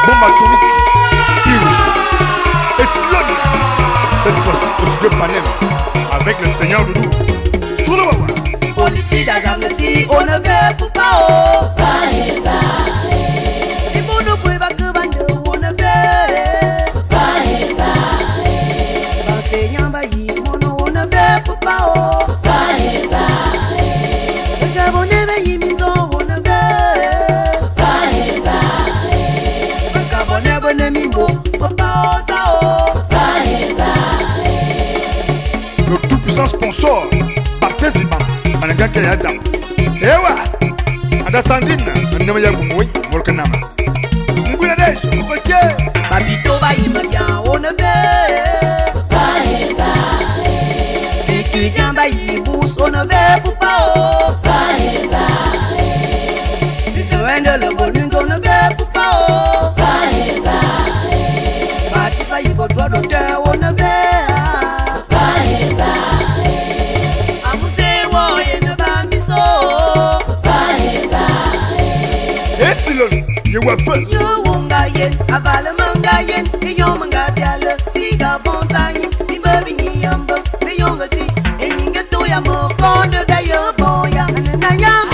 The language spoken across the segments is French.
bombe atomique, Irge. Et Silone, cette fois-ci au studio Panem, avec le Seigneur Doudou. Sur le Wawa. Politique d'Azamnesty, on ne veut pas. Et pour nous, pour évacuer, on ne veut pas. Enseignant, on ne veut pas. Le Gabonais, on ne veut pas. Le Gabonais, le tout-puissant sponsor, Barthez Liban, Managa Kayadza. Ewa, Ada Sandrine, Namaya Gumwe, Morkanama. Mbouladej, Moukotier. Babito Baïmabia, on ne veut pas. Étudiant Baïbous, on ne veut pas. Les soins de le bonus, on ne veut pas. Baptiste Baïbo, droit d'auteur, on ne veut pas. You were first. You won't get a valamangayen, the young Gabiala, Siga Bontagne, the baby yumbo, the younger tea, and you get to your more corn the day of boy, and I am.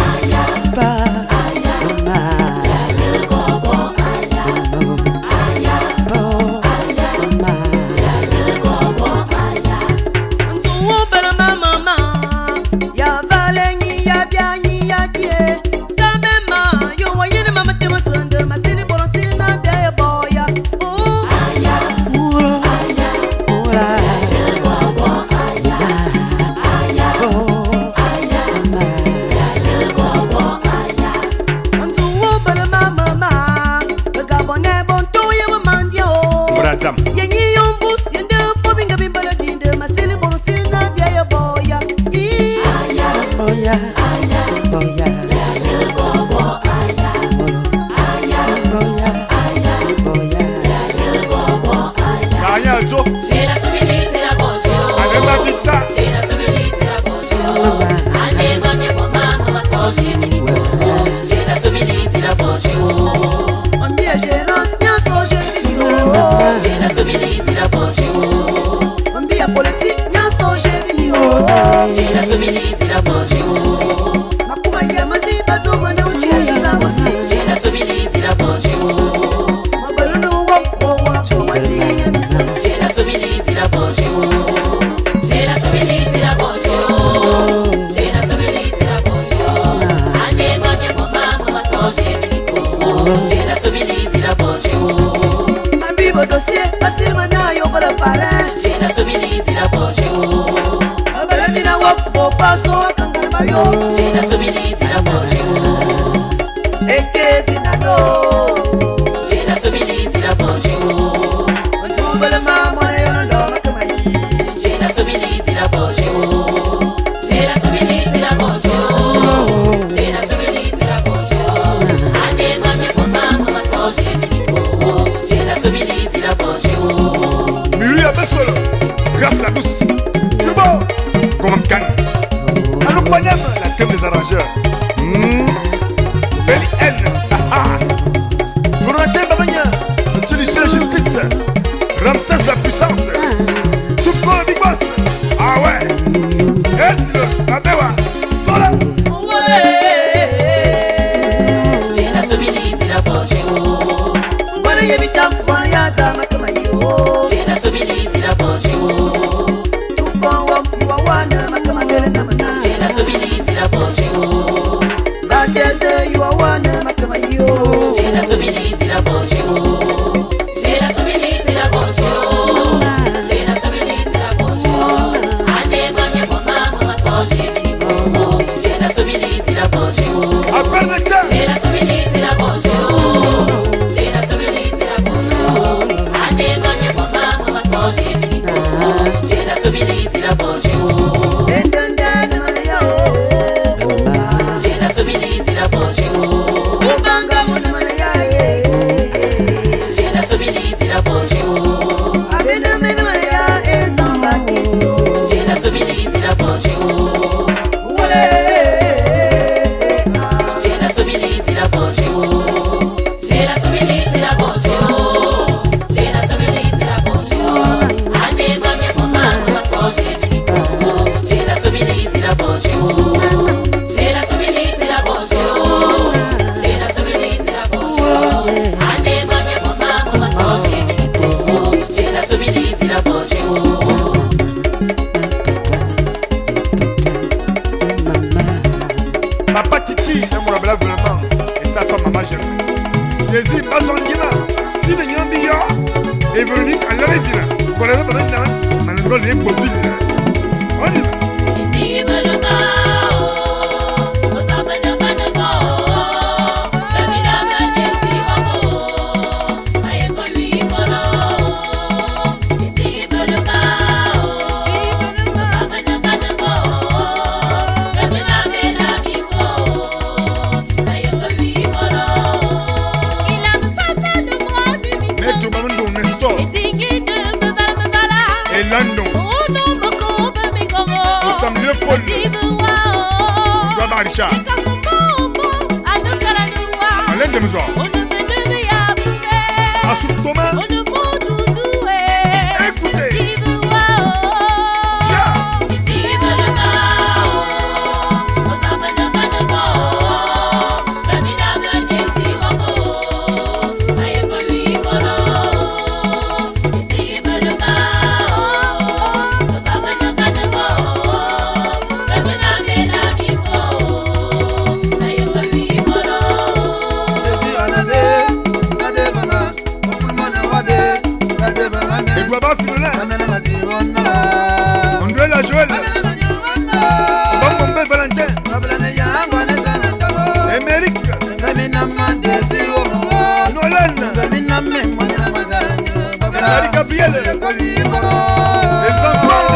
Betty, c'est mon abla vraiment. Et ça, comme maman, j'aime. Jésus, pas son guina. Si les gens disent, et Véronique, elle est là. Voilà, maintenant, on est pour dire. On y va. Richard. Alain de Maison. Assoum Thomas. Écoutez. Joël, bon Valentin, Émeric, Nolan, Gabriel, les enfants.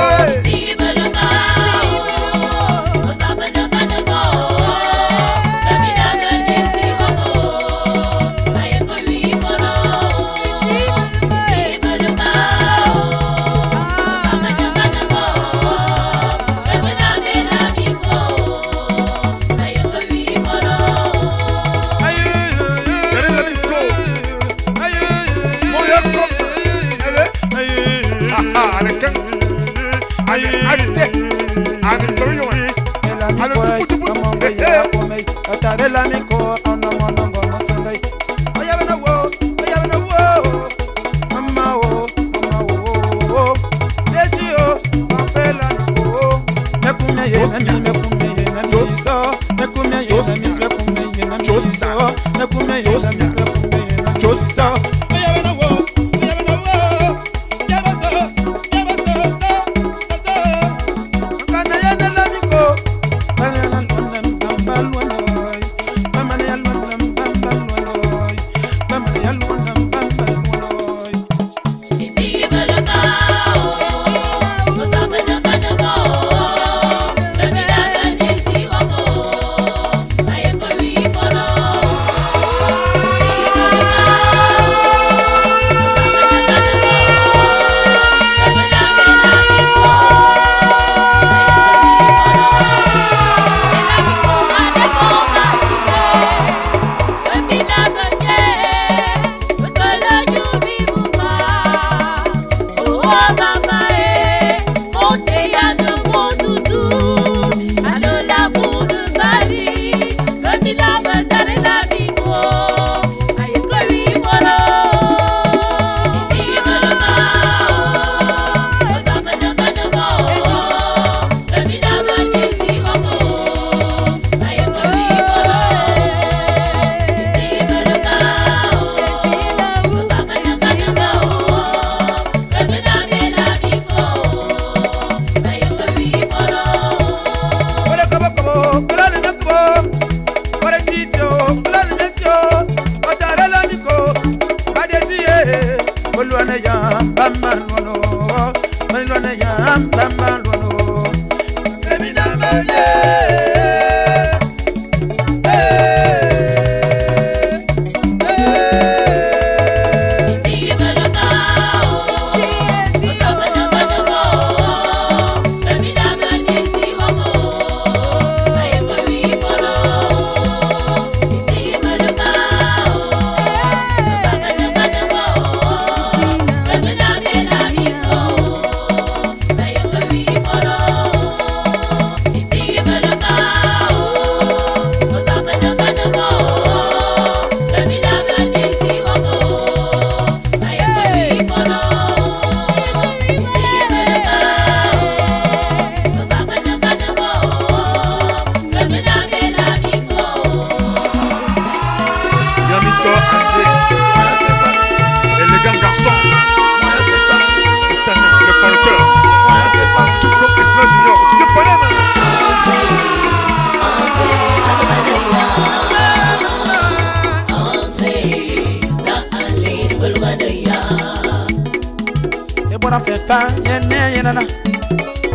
papa yene yenana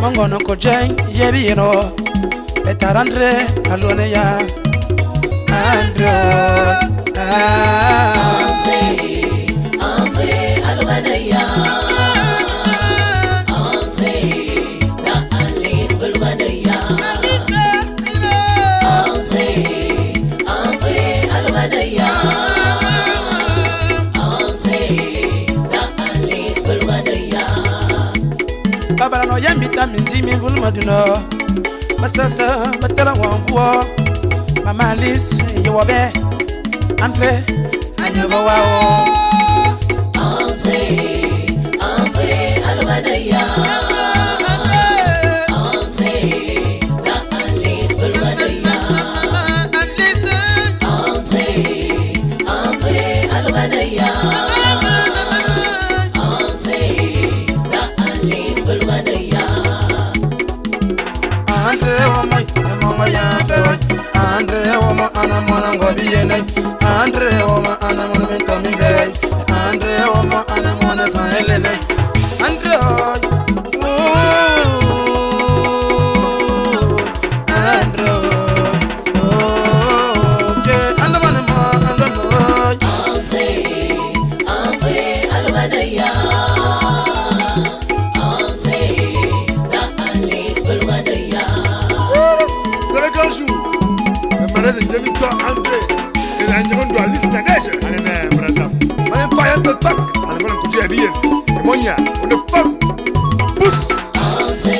mongono ko jeng yebiro etarandre alone ya Andre alone ya Andre na Alice alone ya Andre alone ya Baba no yambita minji mi vulmadino Masasa batala wanguo Mama Alice yowabe Andre anyava wao Andre alwanaya Andre na Alice alwanaya Andre alwanaya Andre Oma ana mwana ngobi yenai Andre Oma ana mwana mentomi gay Andre Oma ana mwana sahelene Andre Andre Anda mwana Andre alwanaya de toi André et la seconde doit liste la neige allez mais brasa on est pas un peu fuck on va écouter bien moyen on est fuck pousse André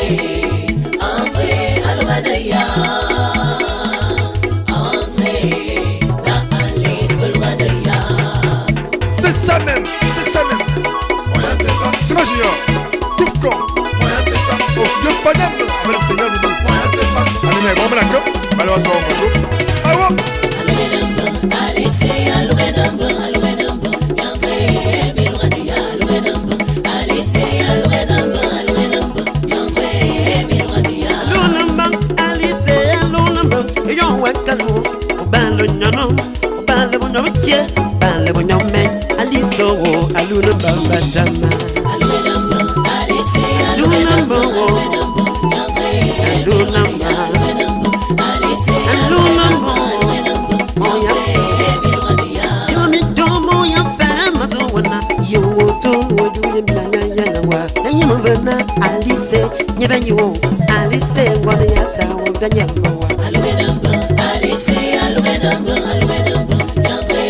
alwanaya André la Alice alwanaya c'est ça même moyen fait ça c'est ma junior tout con moyen fait ça oh Dieu pas d'âme avec le Seigneur nous donne moyen fait ça allez mais bon la gueule malheureusement on va Alice, nyebenyo Alice wana yata wanyembo Aluenamba Alice aluenamba Yangre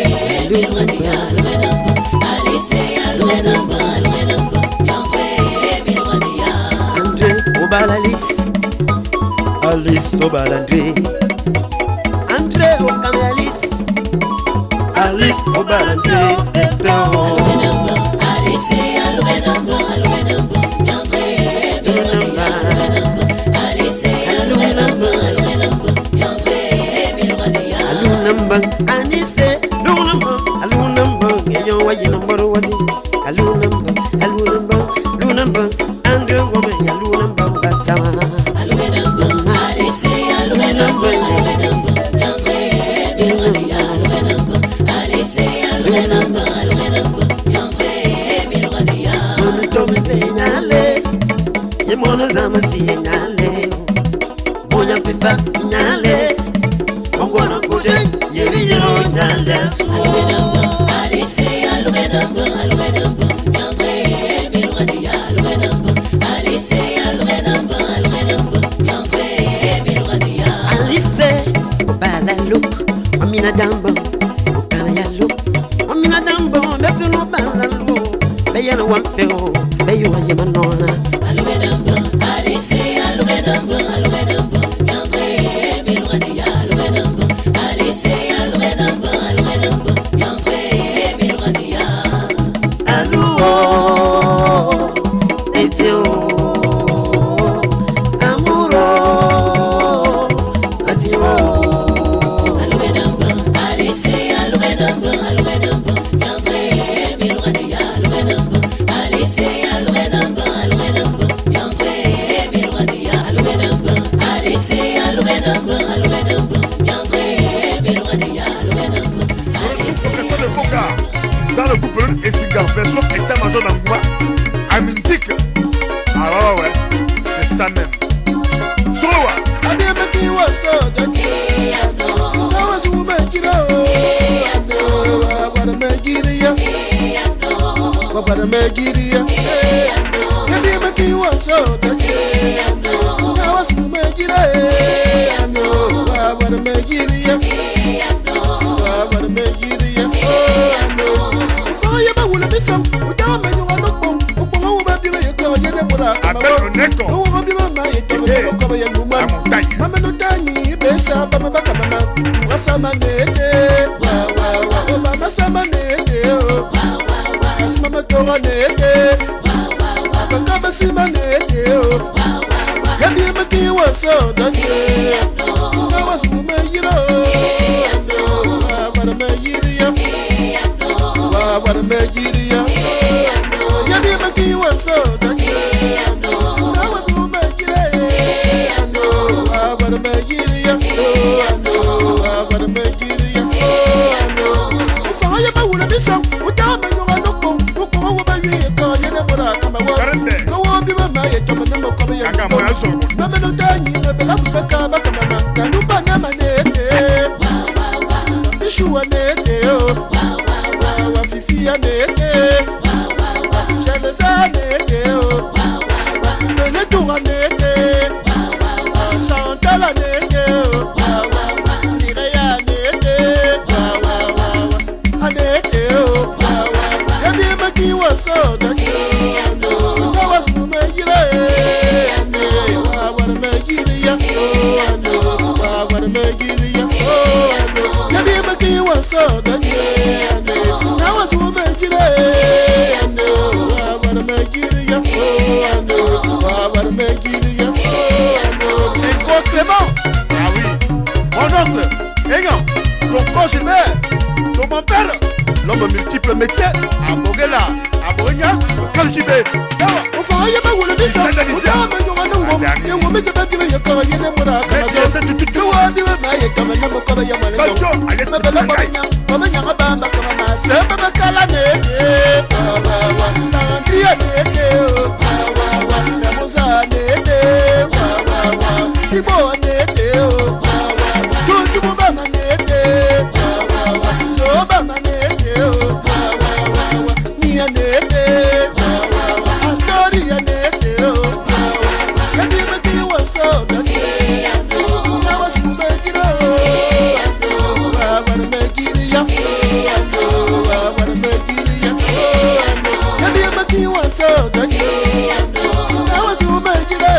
milwania aluenamba Alice aluenamba Yangre milwania Andre obal Alice obal Andre okam Alice obal Andre Aluenamba Alice aluenamba Anise, Lunamba, yo, you number what Lunamba, Andrew woman, Lunamba, Batama, Alice, Lunamba, Alice, Amina Dambo, Okaya look, Amina Dambo, better no balalu, Bayana one fell, Bayu Yamanona, Aluenamba, Alice, Aluenamba, Yangre, Milwadia, Aluenamba, Alice, Aluenamba, Yangre, Milwadia, Aluo, Etio, Amuro, Atio. Dans le couple et cigare, version état-major d'Angoua, Amintique. ça même. Soa. Abia maki waso daki. Nawa zume kira o. Wabara megiria. Wabara megiria. Abia maki waso daki. Nawa zume kira. Wabara megiria. Wabara megiria. Faya ba wula bisam. Udawa me nyonga nokbong. Ukbong uba biba yeko yene mura. Appelle au neko. Uwa biba ma yeko yene ko ba yenu ma. Mama no tani besa ba mabaka mama. Wasama nete. Wa wa wa. Obama sama nete. Asma matora nete. Baka basima nete. Yabi maki waso dake. Na wasu me yiro. Wa me yiria. Wa me yiria. Yabi maki waso dake. Na wasu me yire. Wa me yiria. Wa me yiria. Fanya ba wula bisa. Utama nyonga nokko. Ukko wa ba yi ka yene mura kama wa. Ko wa bi ma ye kama namo ko ya. Mama no tani me bela kubeka ba kama na. Kanu ba na manete. Bishu wa nete o. Wa fifi ya nete. Cheleza nete o. Mene tunga nete. Chantala nete o. Nireya nete. Anete o. Yabi maki waso dake. Nawa sume yire. Wabara megiria. Wabara megiria. Yabi maki waso dake. Nawa sume yire. Wabara megiria. Wabara megiria. Enko Clément. Ah oui. Mon oncle. Egan. Ton coach Gilbert. Ton mon père. L'homme multiple métier. Abogela. Abognas. Kalchibé. On fait rien pas où le bisa. On a mais on a non. Et on met pas bien ya ko yene mura. C'est tout tout. On dit ma ya comme na mo ko ya mala. Bacho. Allez ma bala banya. Baba nyanga bamba kama ma. C'est baba kala ne. Wa na ndia ne. Wa na moza ne. Wa sibo ne. Tu mo ba ma ne. So ba ma ne. Ni ne. Astoria ne. Yabi maki waso dake. Na wasu megiro. Wabara megiria. Wabara megiria. Yabi maki waso dake. Na wasu megiro.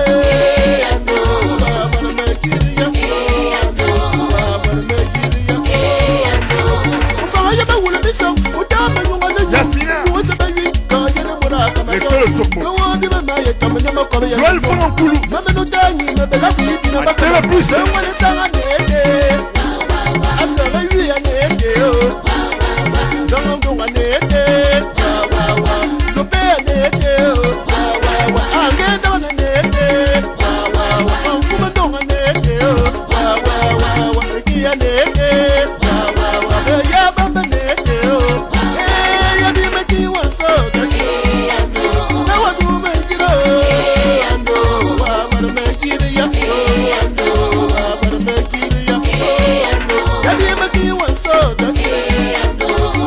Wabara megiria. Wabara megiria. Ufanya ba wula bisa. Utama nyonga na Yasmina. Uwata ba yi ka yene mura kama. L'école Sokmo. Joël Fonkoulou. Mama no tani me bela fi bina ba. Tela plus. Se wale tanga nete. Asara yu ya nete o. Dongo dongo nete. Lope ya nete o. Agenda na nete. Kuma dongo nete o. Eki ya nete. Ya bamba nete o. Ya bi meki waso dake. Na wasu me giro. Wabara megiria. Wabara megiria. Yabi meki waso dake.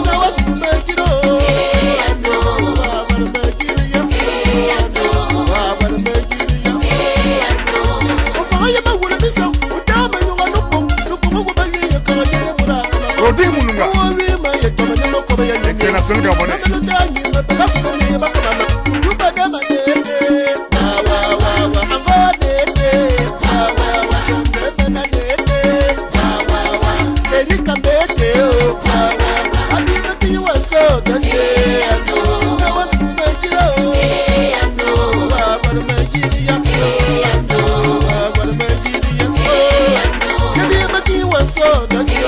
Na wasu me giro. Wabara megiria. Wabara megiria. Ofanya ba wula bisa. Utama nyonga nokbo. Nokbo ko ba ye ka yene mura. Rodi Mulunga. Owi ma ye kama na ko ba ye. International Gabonais. Mama no tani me bela ko ni ba kama na. Yuba da ma nete. Wa ango nete. Nete na nete. Erika mbete o. Abi maki waso dake. Na wasu megira o. Wabara megiria. Wabara megiria. Yabi maki waso dake.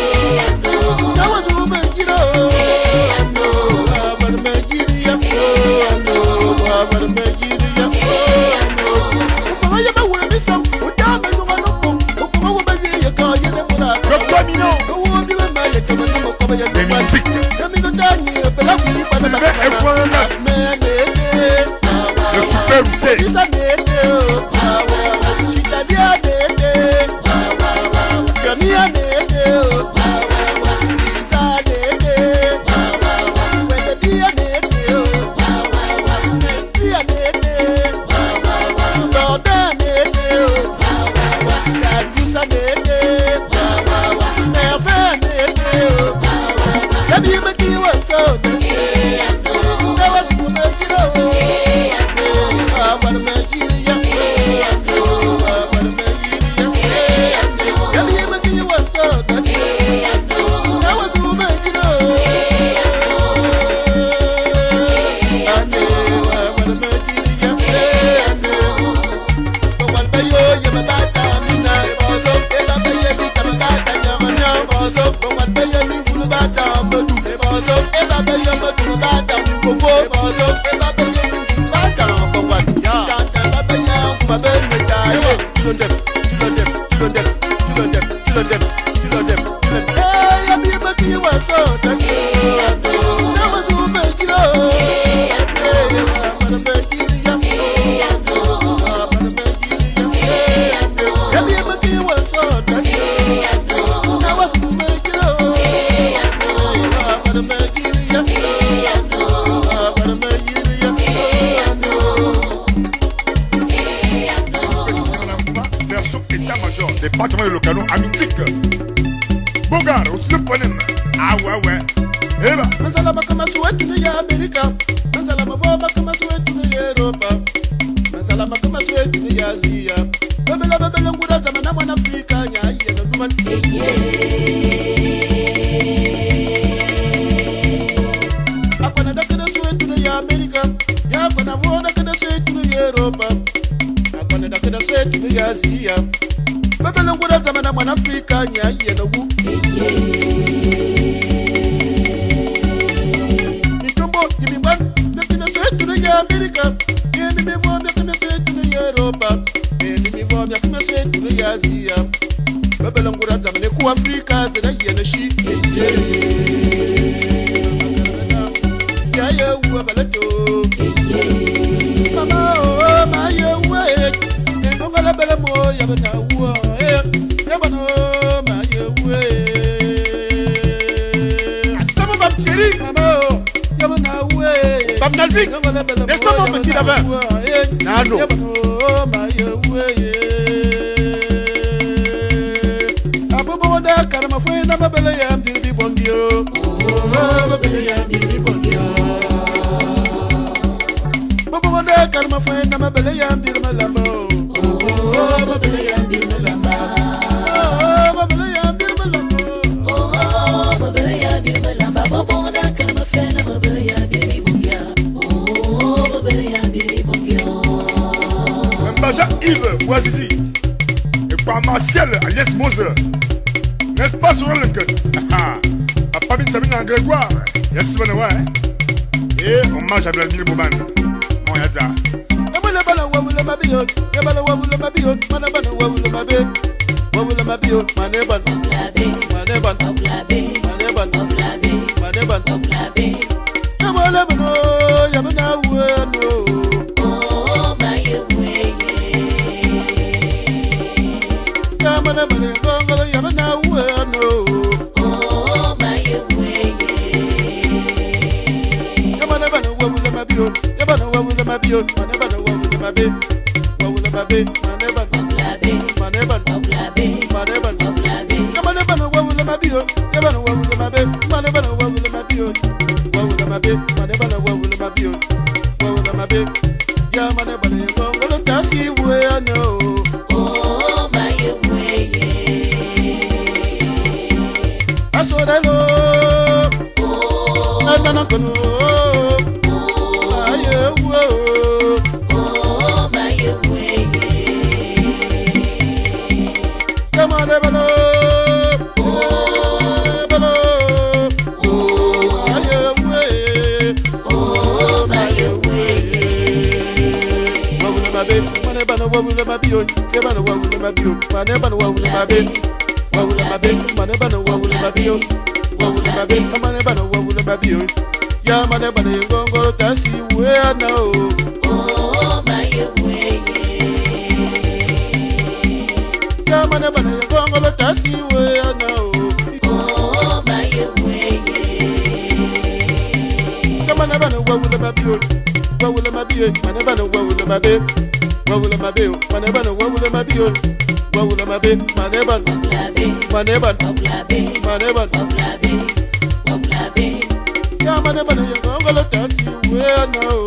Na wasu megira o. Wabara megiria. Wabara megiria. Ufanya ba wula bisa. Utama nyonga nokbo. Ukko wa ba ye ka yene mura. Docteur Mino. Owo bi ma ye kama na mo ko ba ye. Des musiques. Yami no tani e bela fi ba ba. Sylvain F.9. Asme nete. Le super routier. Isa nete o. le bada medou e bozo e ba be yo medou le bada fofo e bozo e ba be yo medou le bada bongwan ya chanta ba be ya kuma be ne ta e tulondem eh ya bi ma ki wa so ta ki na ma zu me ki ro eh ya ma be ki ya ya bi ma ki wa so ta ki na ma zu me ki ro version état-major département de Locano à Mythique. Bogar, au dessus de Ponem. Ah ouais. Eh ben. Masalama kama suwetu ni ya Amerika. Masalama voba kama suwetu ni ya Europa. Masalama kama suwetu ni ya Asia. Bebela nguda zamana mwana Afrika nya iye na duman. Akwana dakana suwetu ni ya Amerika. Ya akwana voda kana suwetu ni ya Europa. Akwana dakana suwetu ni ya Asia. Bebela nguda zamana mwana Afrika nya iye na wu. America, and me for me to Europa, and me for me to Asia. Babylon would have done Africa, and I hear the sheep. Yeah, we have a little. Mama, oh, my way, and don't let a more, you have a war. Never know my way. Some of them, Cherry, Mama, you have a way. Bamnalvik, laisse-moi mon petit lavin. Nano. Aboboda karama foi na mabele ya mbiri bongio. Mabele ya mbiri bongio. Aboboda karama foi na mabele ya mbiri malamo. Mabele ya mbiri malamo. Mabele ya mbiri malamo. Mabele ya mbiri malamo. Aboboda karama foi na mabele ya mbiri bongio. Mbaja Yves Ouazizi et par Martial alias Mose. N'est-ce pas sur le cœur? Papa bin Sabine en Grégoire. Yes, bon ouais. Et hommage à Vladimir Bouban. Mon yadza. Yabala wawula mabio. Yabala wawula mabio. Manabana wawula mabio. Wawula mabio. Maneban. Maneban. Maneban. Maneban. Yabala bano. Yabana wano. Yamana bane gongolo yabana wano. Yabana bana wawula mabio. Yabana wawula mabio. Manabana wawula mabio. Wawula mabio. Maneban. Maneban. Maneban. Yabana bana wawula mabio. Yabana wawula mabio. Manabana wawula mabio. Wawula mabio. Manabana wawula mabio. Wawula mabio. Yamana bana gongolo tasi wano. Asodalo, Nana Kono, Ayewo, Yamane Balo, Balo, Ayewo, Wawula Mabe, Manebana Wawula Mabio, Yabana Wawula Mabio, Manebana Wawula Mabe. Wawula mabe, manebana wawula mabio. Wawula mabe, manebana wawula mabio. Ya manebana ngongoro kasi wena o. Ya manebana ngongoro kasi wena o. Ya manebana wawula mabio. Wawula mabio, manebana wawula mabe. Wawula mabe, manebana wawula mabio. Wawula mabe, manebana. Maneban, Maneban, ya manebana ya ngongolo tasi wena o.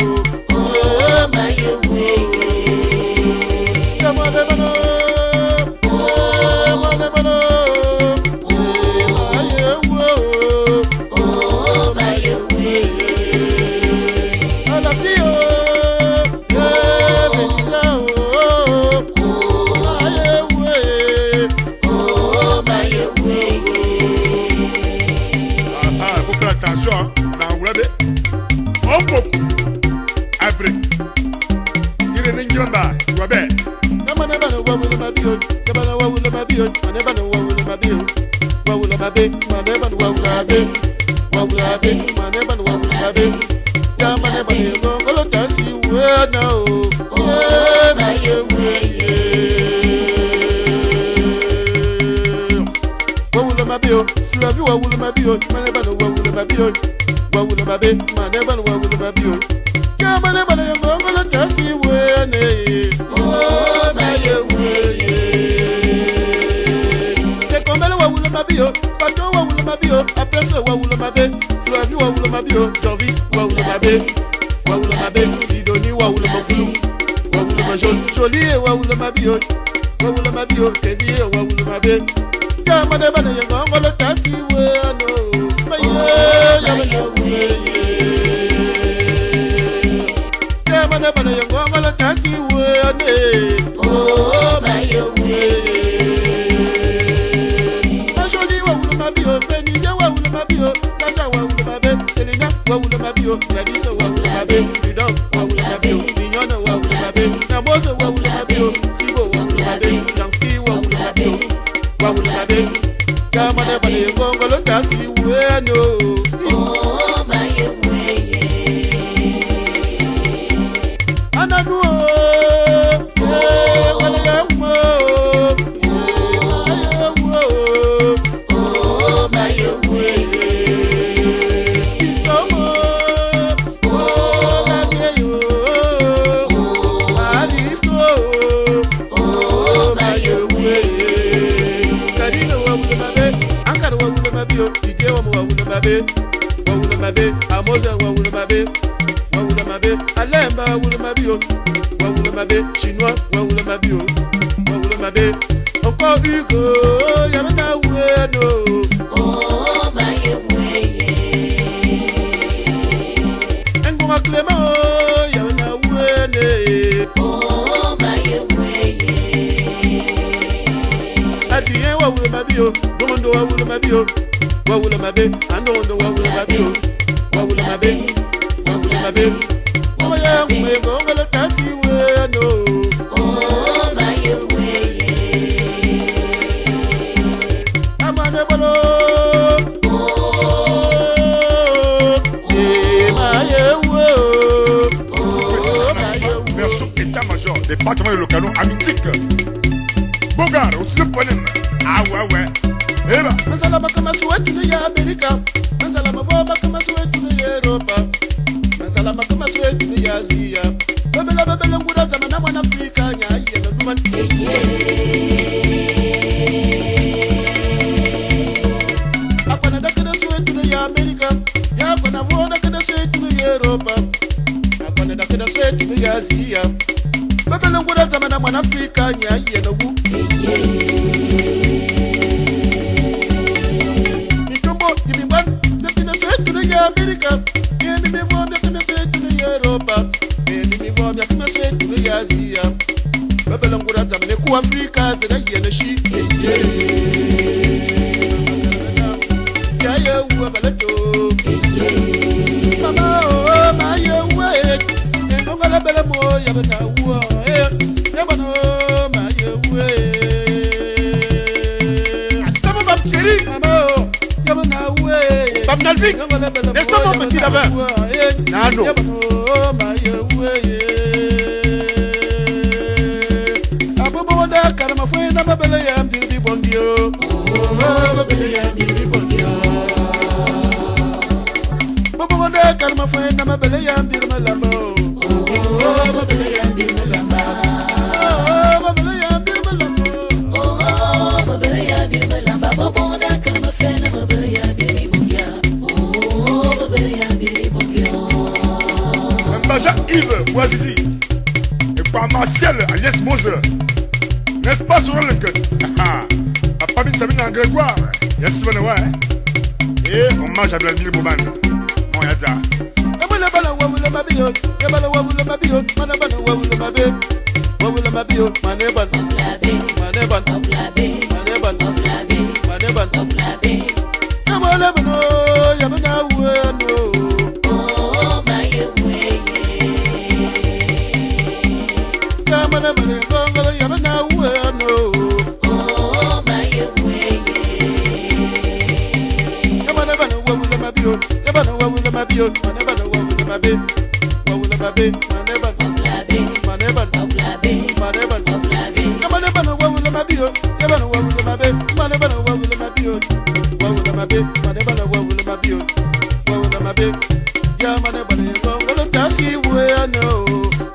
Ya manebana, manebana, ayewo, alafio, ebezao, ayewo. Attention, dans Wulabe. On coupe. Après. Il est n'ingiramba. Wabé. Yamanebana wawula mabiyo, yabana wawula mabiyo, manebana wawula mabiyo. Wawula mabe, manebana wawula be. Wawula be, manebana wawula mabe. Yamanebana yongolo tasi wena o. Wena ye. Wawula mabiyo, Flavi wawula mabiyo, manebana wawula mabiyo. Wawula mabe, manebana wawula mabiyo. Yamanebana yongolo tasi wena ye. Mabio, Pato wawula mabio, après ça wawula mabe, Flavi wawula mabio, Jarvis wawula mabe, Sidonie wawula mafulu, wawula majol, Jolie wawula mabio, Kevie wawula mabe, Yamane bana yangolo tasi wano, Yamane bana yangolo tasi wane, oh my Venizia wawula mabio, Naja wawula mabe, Selena wawula mabio, Gladys wawula mabe, Rudolph wawula mabio, Mignona wawula mabe, Namoso wawula mabio, Sibo wawula mabe, Lansky wawula mabe, Kamane bane yongolo tasi weno. Oh my Ananu wawula mabe, Amosa wawula mabe, Alemba wawula mabe, Chinois wawula mabe, encore Hugo, Yamana weno. Oh my Engonga Clément, Yamana wene. Oh my Adrien wawula mabio, Domondo wawula mabio. Wawula mabe, Andondo wawula mabe, Oya mwego ngolo tasi weno. Oh my Amane bolo. Version état-major, département de l'Ocano, Amintique. Bogar, au problème. Ah ouais. Eba. Masalama kama suwetu ya Amerika, masalama voba kama suwetu ya Europa, masalama kama suwetu ya Asia. Bebela ngura zamana mwana Afrika nya yena duman. Akona dakana suwetu ya Amerika, ya kona voda kana suwetu ya Europa, akona dakana suwetu ya Asia. Bebela ngura zamana mwana Afrika nya yena gu. America, and me for me to the Europa, and me for me to the Asia. Babylon would have done Africa, and I hear the sheep. Jaya, Wabato, Mama, oh, my way, and don't let a more Yabana, Yabano, my way. Some of them, Chili, Mama, Yabana way. Nalvik, laisse-moi mon petit là-bas. Nano. Aboboda karama foi na mabele ya mdirbi bondio. Mabele ya mdirbi bondio. Aboboda karama foi na mabele ya mdirbi malabo. Mabele ya mdirbi malabo. Mabele ya mdirbi malabo. Mabele ya mdirbi malabo. Aboboda karama foi na mabele ya mdirbi bondio. Jacques-Yves Boisizi et par Martial Agnès Mose. N'est-ce pas sur le cœur? Papa bin Sabine en Grégoire. Yes, bon, ouais. Et hommage à Vladimir Bouban. On y a ça. Yabala wawula mabio, yabala wawula mabio, manabana wawula mabe. Wawula mabio, maneban. Maneban. Maneban. Yabala bano, yabana wawula. yo, maneba no wa wule mabe. Wa wule mabe, maneba no maneba no maneba no. Maneba no wa wule mabe yo, maneba no wa wule mabe, maneba no wa wule mabe yo. Wa wule mabe, maneba no wa wule mabe yo. Wa wule mabe, ya maneba no ngolo tasi we ano.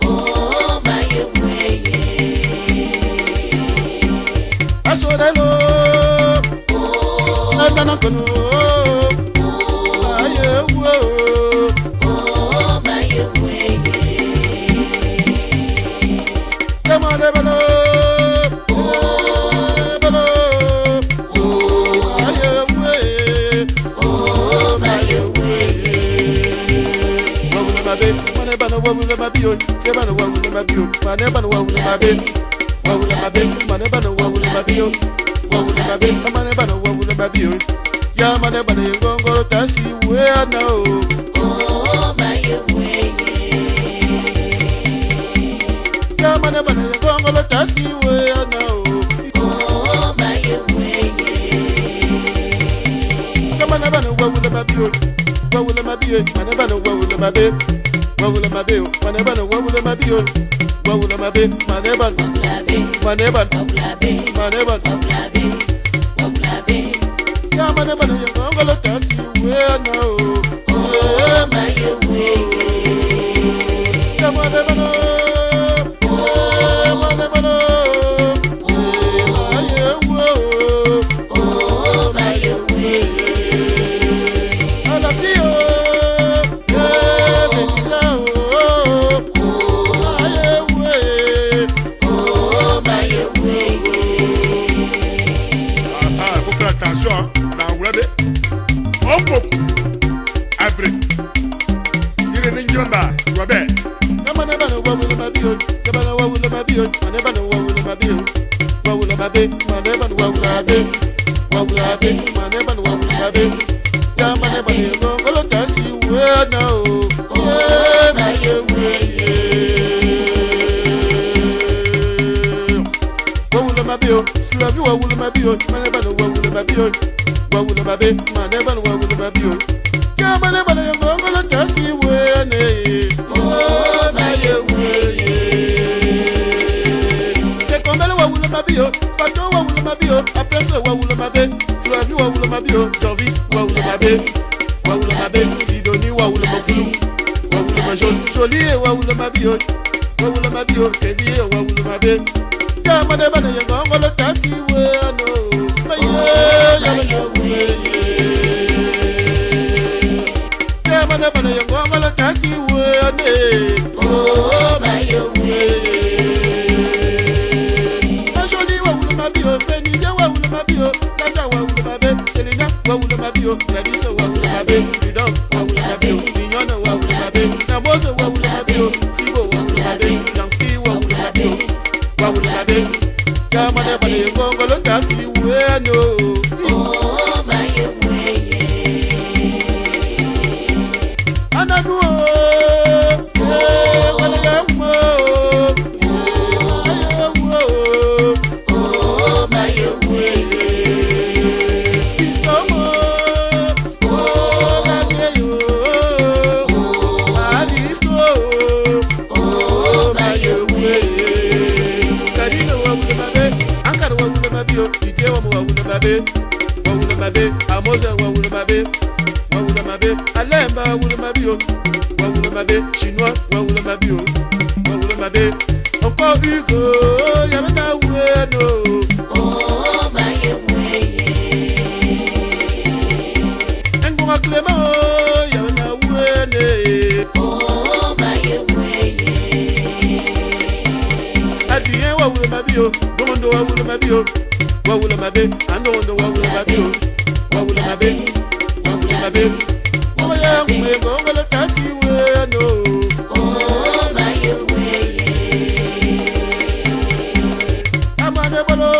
Oh my way. Asorelo, oh, andana kono. Wawule mabiyo, kebana wawule mabiyo, maneba no wawule mabe, wawule mabe, maneba no wawule mabiyo, wawule mabe, maneba no wawule mabiyo, ya maneba no ngongolo tasi we ano. Oh my way. Ya maneba no ngongolo tasi we ano. Oh my way. Ya maneba no wawule mabiyo, wawule mabiyo, maneba no wawule mabe. Wawule mabe, maneba no wawule mabiyo, wawule mabe, maneba no maneba no maneba no ya maneba no ngongolo tasi we ano. Oh my way. Ya maneba no maneba no aye wo. Oh my way. Ala fio attention na wulabe on boku abre dire ni njamba wabe kama neba no wawule mabiyo kama no wawule mabiyo maneba no wawule mabiyo wawule mabe maneba no wawule mabe wawule mabe maneba no wawule mabe kama neba no ngolo tasi we na o Oh my way. wawule mabiyo Flavi wawule mabiyo maneba no wawule mabiyo wawule mabe maneba no wawule mabiyo kama neba no ngolo tasi we ne. Oh my way. Te kombele wawule mabiyo pato wawule mabiyo apresse wawule mabe Flavi wawule mabiyo Jovis wawule mabe Sidoni wawule mafulu wawule majol Jolie wawule mabiyo Kevie wawule mabe kama neba no ngolo tasi we ano. Kama neba no ngolo tasi we ane. Oh my way. Jolie wawule mabiyo Venise wawule mabiyo Kaja wawule mabe Selena wawule mabiyo Gladys wawule mabe Rudolph wawule mabiyo Mignone wawule mabe Namose wawule mabiyo Sibo wawule mabe Lansky wawule mabe kama neba no ngongolo tasi we ano. Oh my way. Ananu wala yamo Oh my way. Istomo la vieyo Alisto Oh my way. Kadino wawule mabe Ankara wawule mabiyo Dije wawule mabe Amoze wawule mabe Alemba wawule mabe Chinois wawule mabe Encore Hugo yamena weno. Oh my way. Engonga Clément yamena wene. Oh my way. Adrien wawule mabiyo Domondo wawule mabiyo wawule mabe Andondo wawule mabiyo wawule mabe Oya mwengo ngolo tasi weno. Oh my way. Amane bolo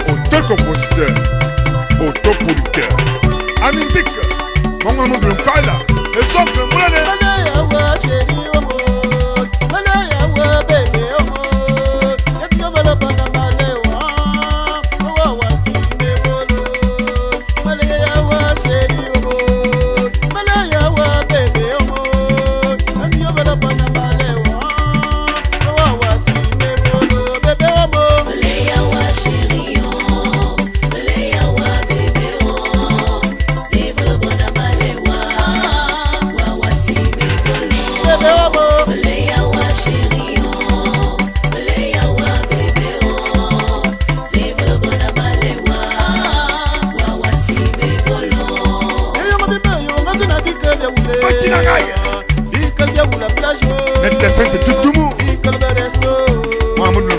Auteur-compositeur, auteur-producteur, Amintique, Mongomo Blumpala, les autres Moulane. Malaya wa baby omo, eti yo bala bana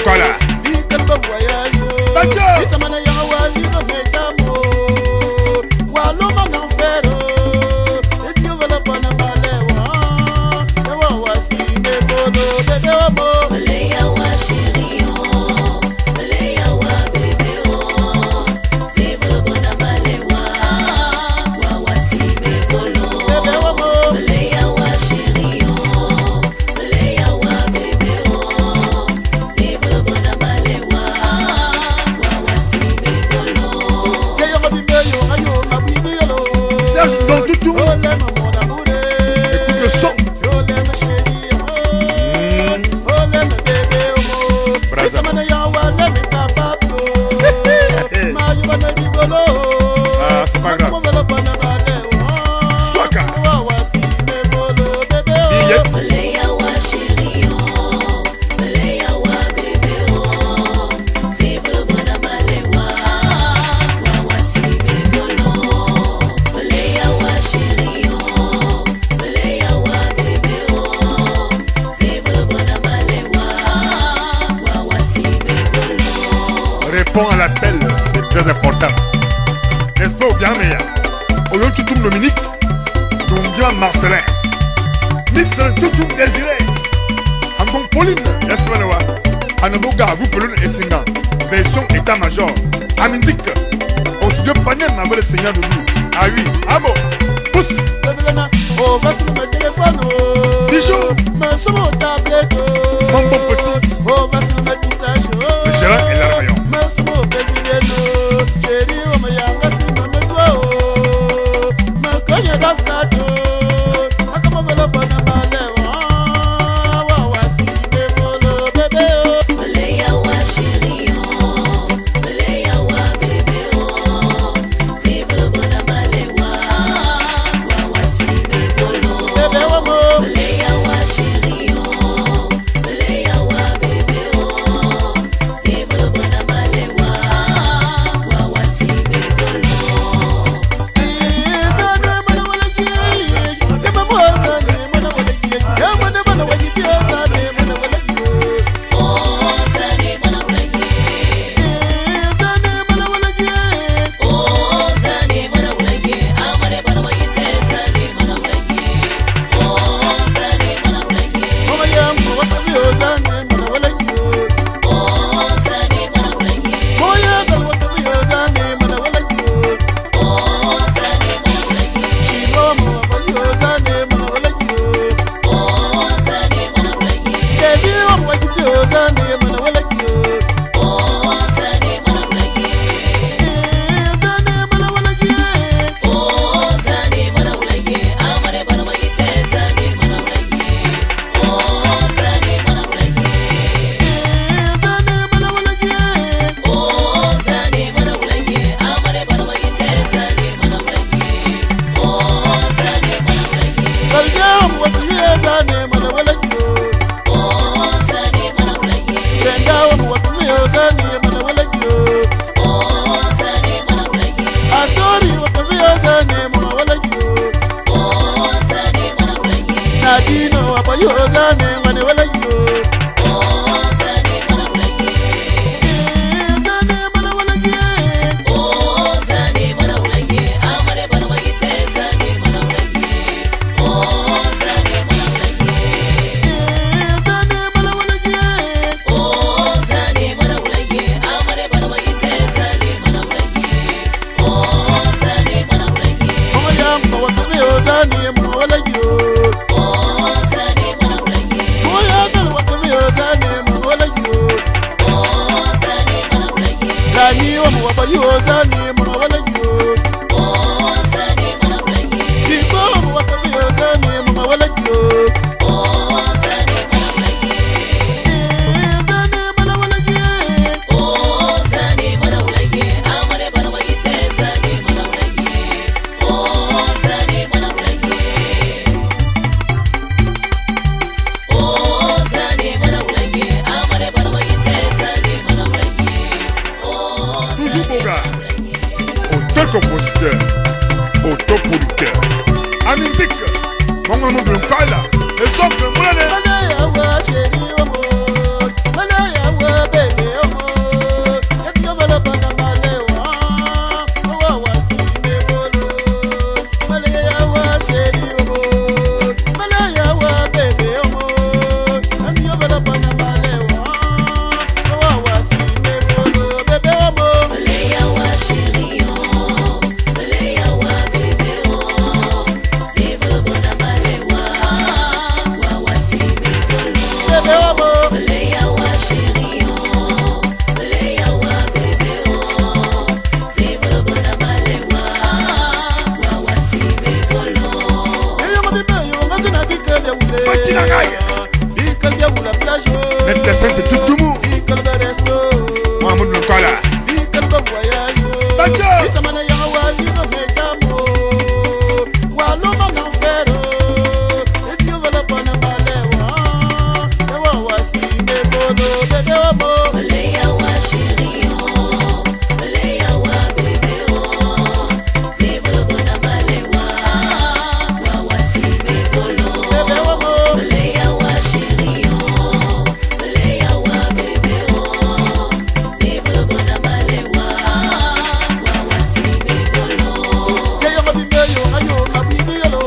Voilà. Badio. Réponds à l'appel, c'est très important. N'est-ce pas, bien meilleur? Oyo Toutoum Dominique, Dongia Marcelin, Miss Toutoum Désiré, Ambon Pauline, Yasmanawa, Anaboga, vous Pauline et Singa, version état-major, Amindique, au studio Panem avec le Seigneur de nous. Ah oui, ah bon, pousse. Oh, passe mon téléphone. Bijou, mon tablette. Mon bon petit. Oh, passe mon message. Le gérant est là, rayon. Merci mon président. Chérie, on me yanga si on me doit. Ma cogne d'aftato. Ma comment va la bonne malheur. Wa wa si me follow bébé. Malaya wa chérie. Malaya wa bébé. Si vous le bonne malheur. Wa wa si me follow. Bébé wa mo. Malaya wa chérie. Malaya wa bébé. Si vous le bonne malheur. Wa wa si me follow. Tumu. Vie que le resto. Mohamed Nkola. Vie que le voyage. Bacho. Isamana ya wali no mekamo. Walo manafero. Et Dieu veut le bonne malewa. Ewa wasi me bolo bebe omo. Maleya wa chéri oh, maleya wa bébé oh, tive le bon amalewa, wa wasi me bolo. Bebe omo. Maleya wa chéri oh, maleya wa bébé oh, tive le bon amalewa, wa wasi me bolo. Yeyo mabimbe yo ayo mabini yolo.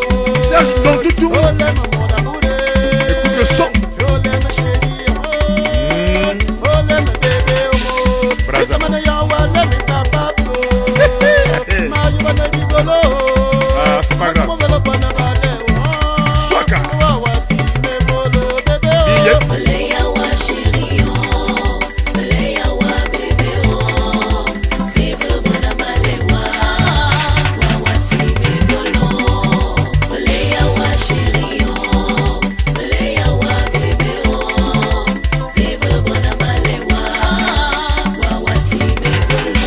Serge dans tout. Ole maman d'amour. Écoute le son. Ole ma chérie oh. Ole ma bébé oh. Braza. Isamana ya wale me capable. Ma yo bana digolo. Ah, c'est pas grave. Swaka. Billet. Maleya wa chéri oh, maleya wa bébé oh, tive le bon amalewa, wa wasi me bolo. Maleya wa chéri oh, maleya wa bébé oh, tive le bon amalewa, wa wasi me bolo.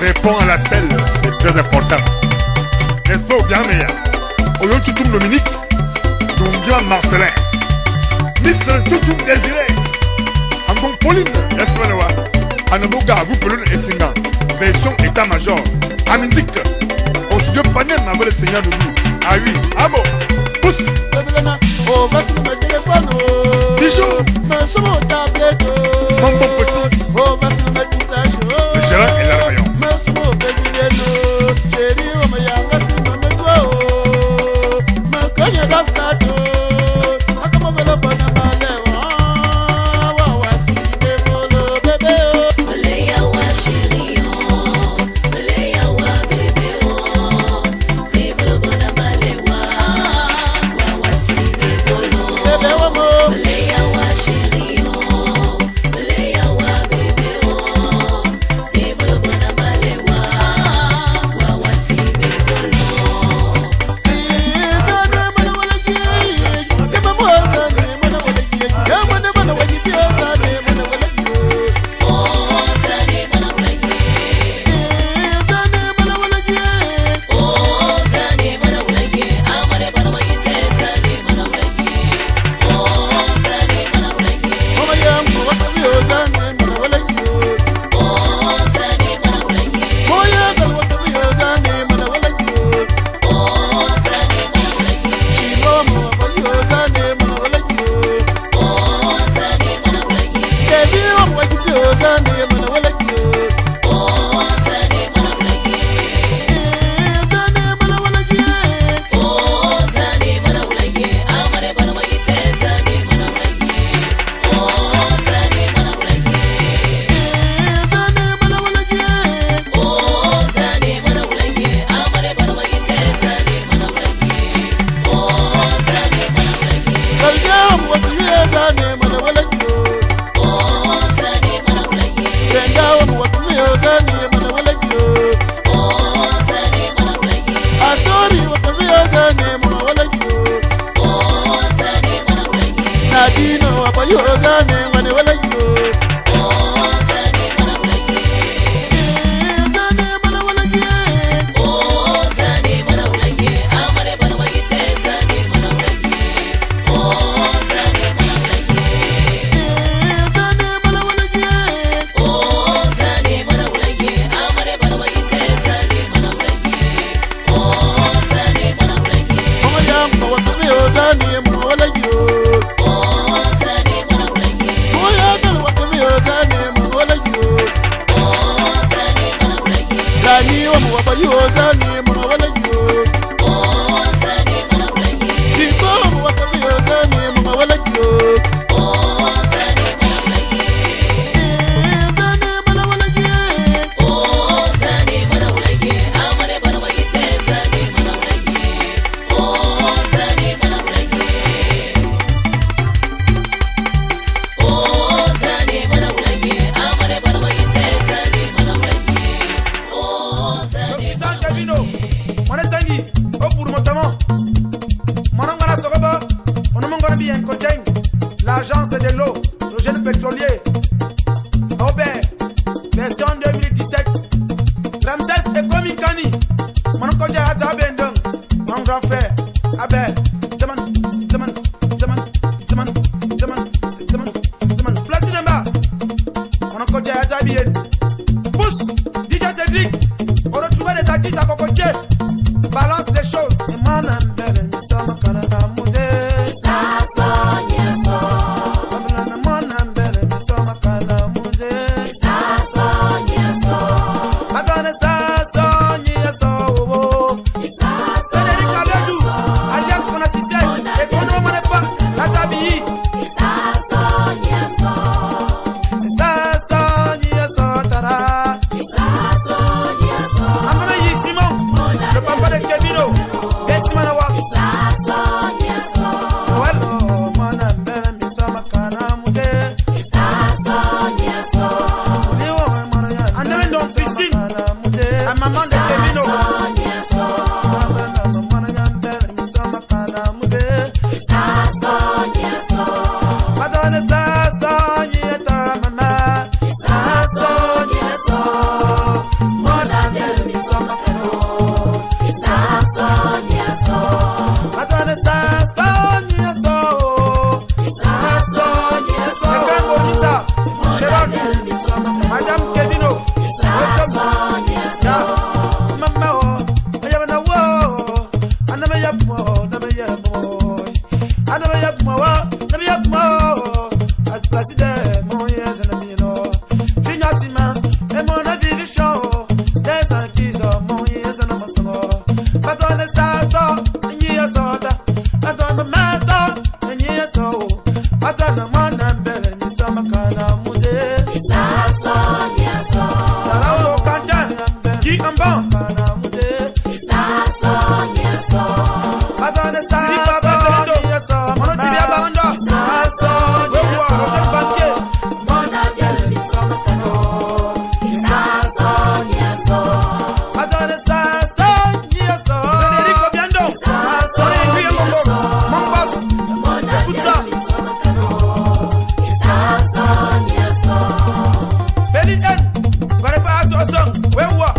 Réponds à l'appel, c'est très important. N'est-ce pas, bien meilleur? Oyo Toutoum Dominique, Dongia Marcelin, Miss Toutoum Désiré, Angon Pauline, Esmanoa, Anaboga, vous Pelon et Singan, version état-major, Amindique, au studio Panem avec le Seigneur de nous. Ah oui, ah bon, pousse, Bijou, mon bon petit, le gérant est là, voyons. Maleya wa chéri oh, maleya wa bébé oh, tive le bon amalewa, wa wasi me bolo. Maleya wa chéri oh, Bien. Pousse, DJ Cédric. On retrouve des artistes à Cocotier. Balance des choses. Et mon ambele, nous sommes au Canada, musée. Mon ambele, nous sommes au Canada, musée. Madonna, Cédric Aledou, alias Konasise, et Kono Manepa, Natabi. Le papa de Kevino, Bessimanawa. Maman de Kevino. Madonna Sasa, Yeta, Mama. Sasa, Yeso. Mona Belle, Missoma Cano. Sasa, Yeso. Madonna Sasa, Yeso. Sasa, Yeso. Bonita, Sharon, Madame Kevino. Sasa, Yeso. Mama, I have a war. I never have more, never have more. I never have more, never have more. At Placide, mon yes, and a mino. Finasima, and mon division. There's a kiss of mon yes, and a massimo. But on the Sasa, and years older. But on the master, and years old. But on the one and belly, Mr. Macana, Muse. Sasa, yes, oh. Keep on bound. Sasa, yes, oh. But on the Sasa, yes, oh. Monotilia Bando. Sasa, yes, oh. Mona Belle, Mr. Macano. Sasa, yes, oh. But on the Sasa, yes, oh. Federico Biando. Sasa, yes, oh. Mambas. Mona Belle, Mr. Macano. Sasa, yes, oh. Belly N. Whatever I saw, where what?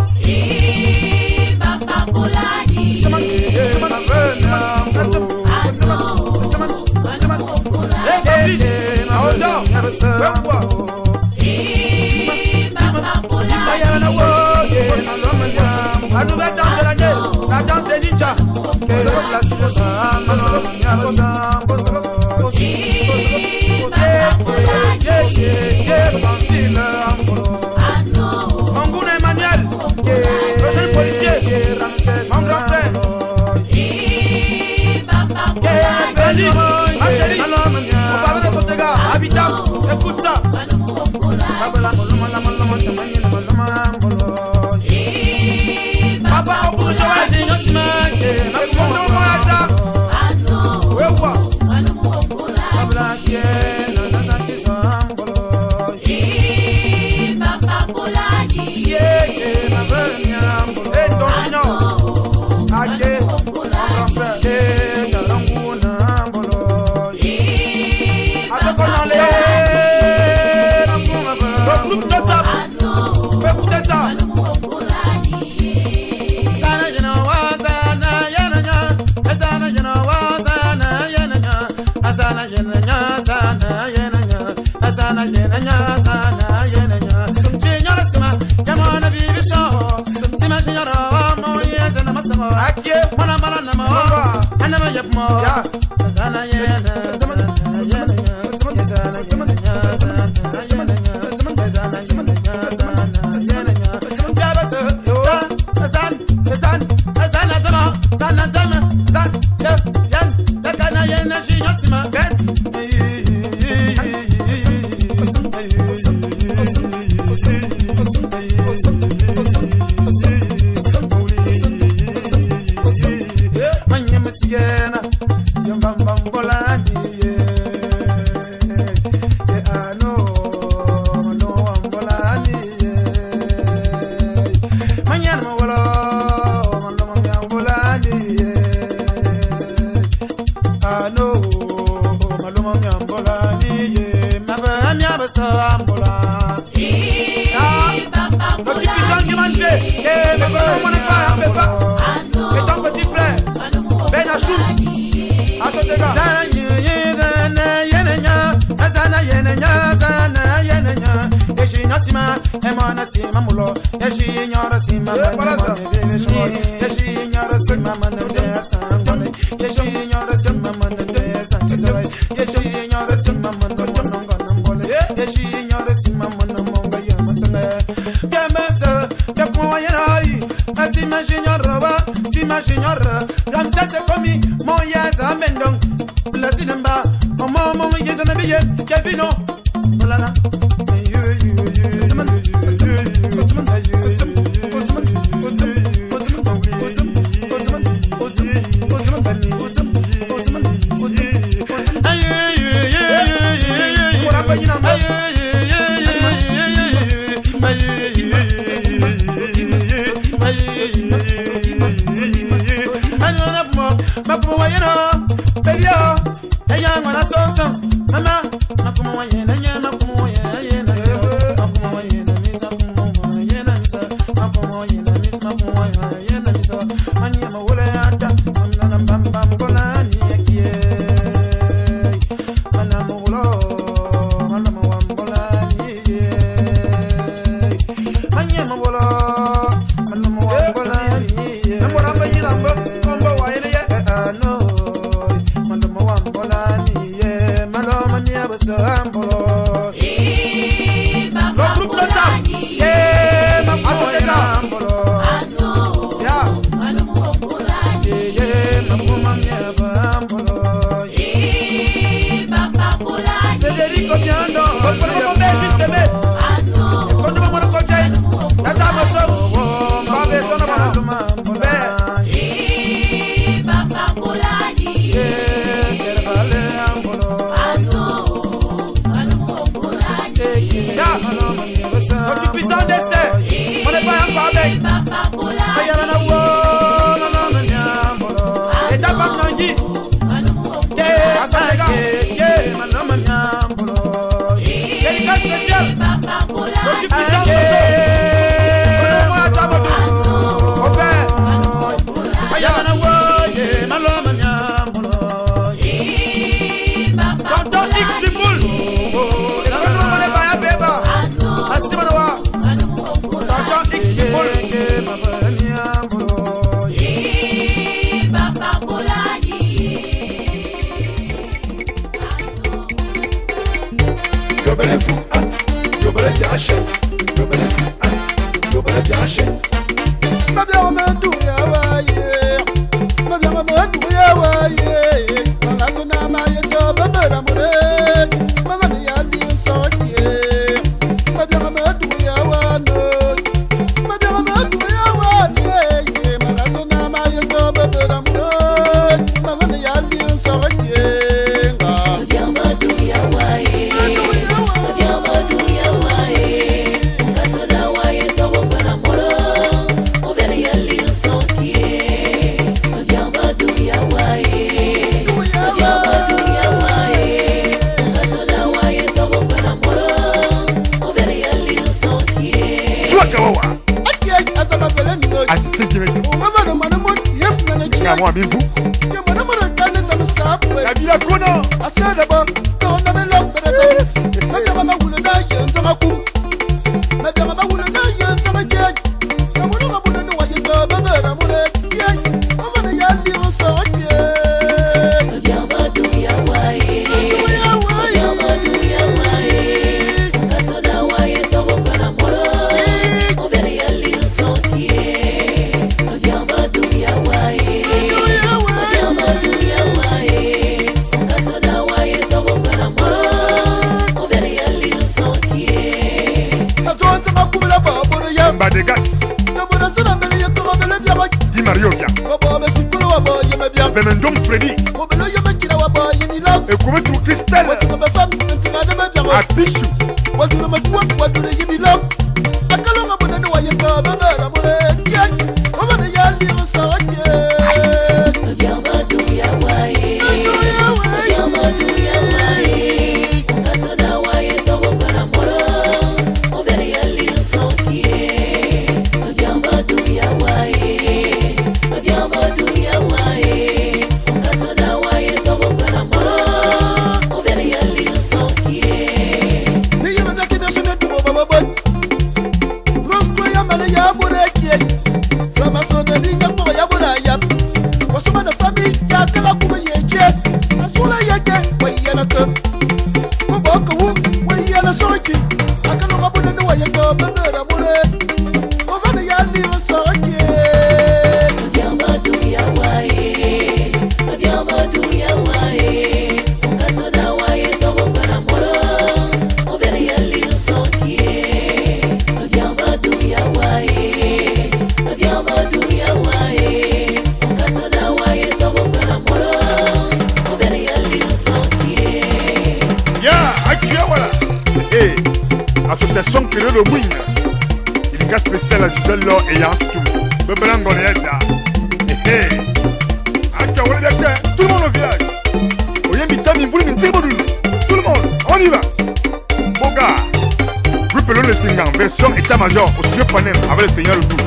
Manguna Emmanuel, prochain policier, mon grand frère. Ma chérie, on parle de Sotega, Habitat, écoute ça. Papa, on peut choisir notre main. Écoutez ça. Ambola, sima emana sima mulo yeshi nyora sima yeshi nyora sima manende sangone yeshi nyora sima manende sangizai yeshi nyora sima manende ngongole yeshi nyora sima manende yamasanga yamasa yakwa yanai asima shinyora ba sima shinyora ramsa se komi moya zamendong plasinamba momo yezana biye kevino malala Association que le wing. Il est spécial à Jubello et Yantum. Bebelang on est là. Tout le monde au village. Tout le monde, on y va. Boga. Groupe le Singan, version état-major au studio Panem avec le Seigneur le tout.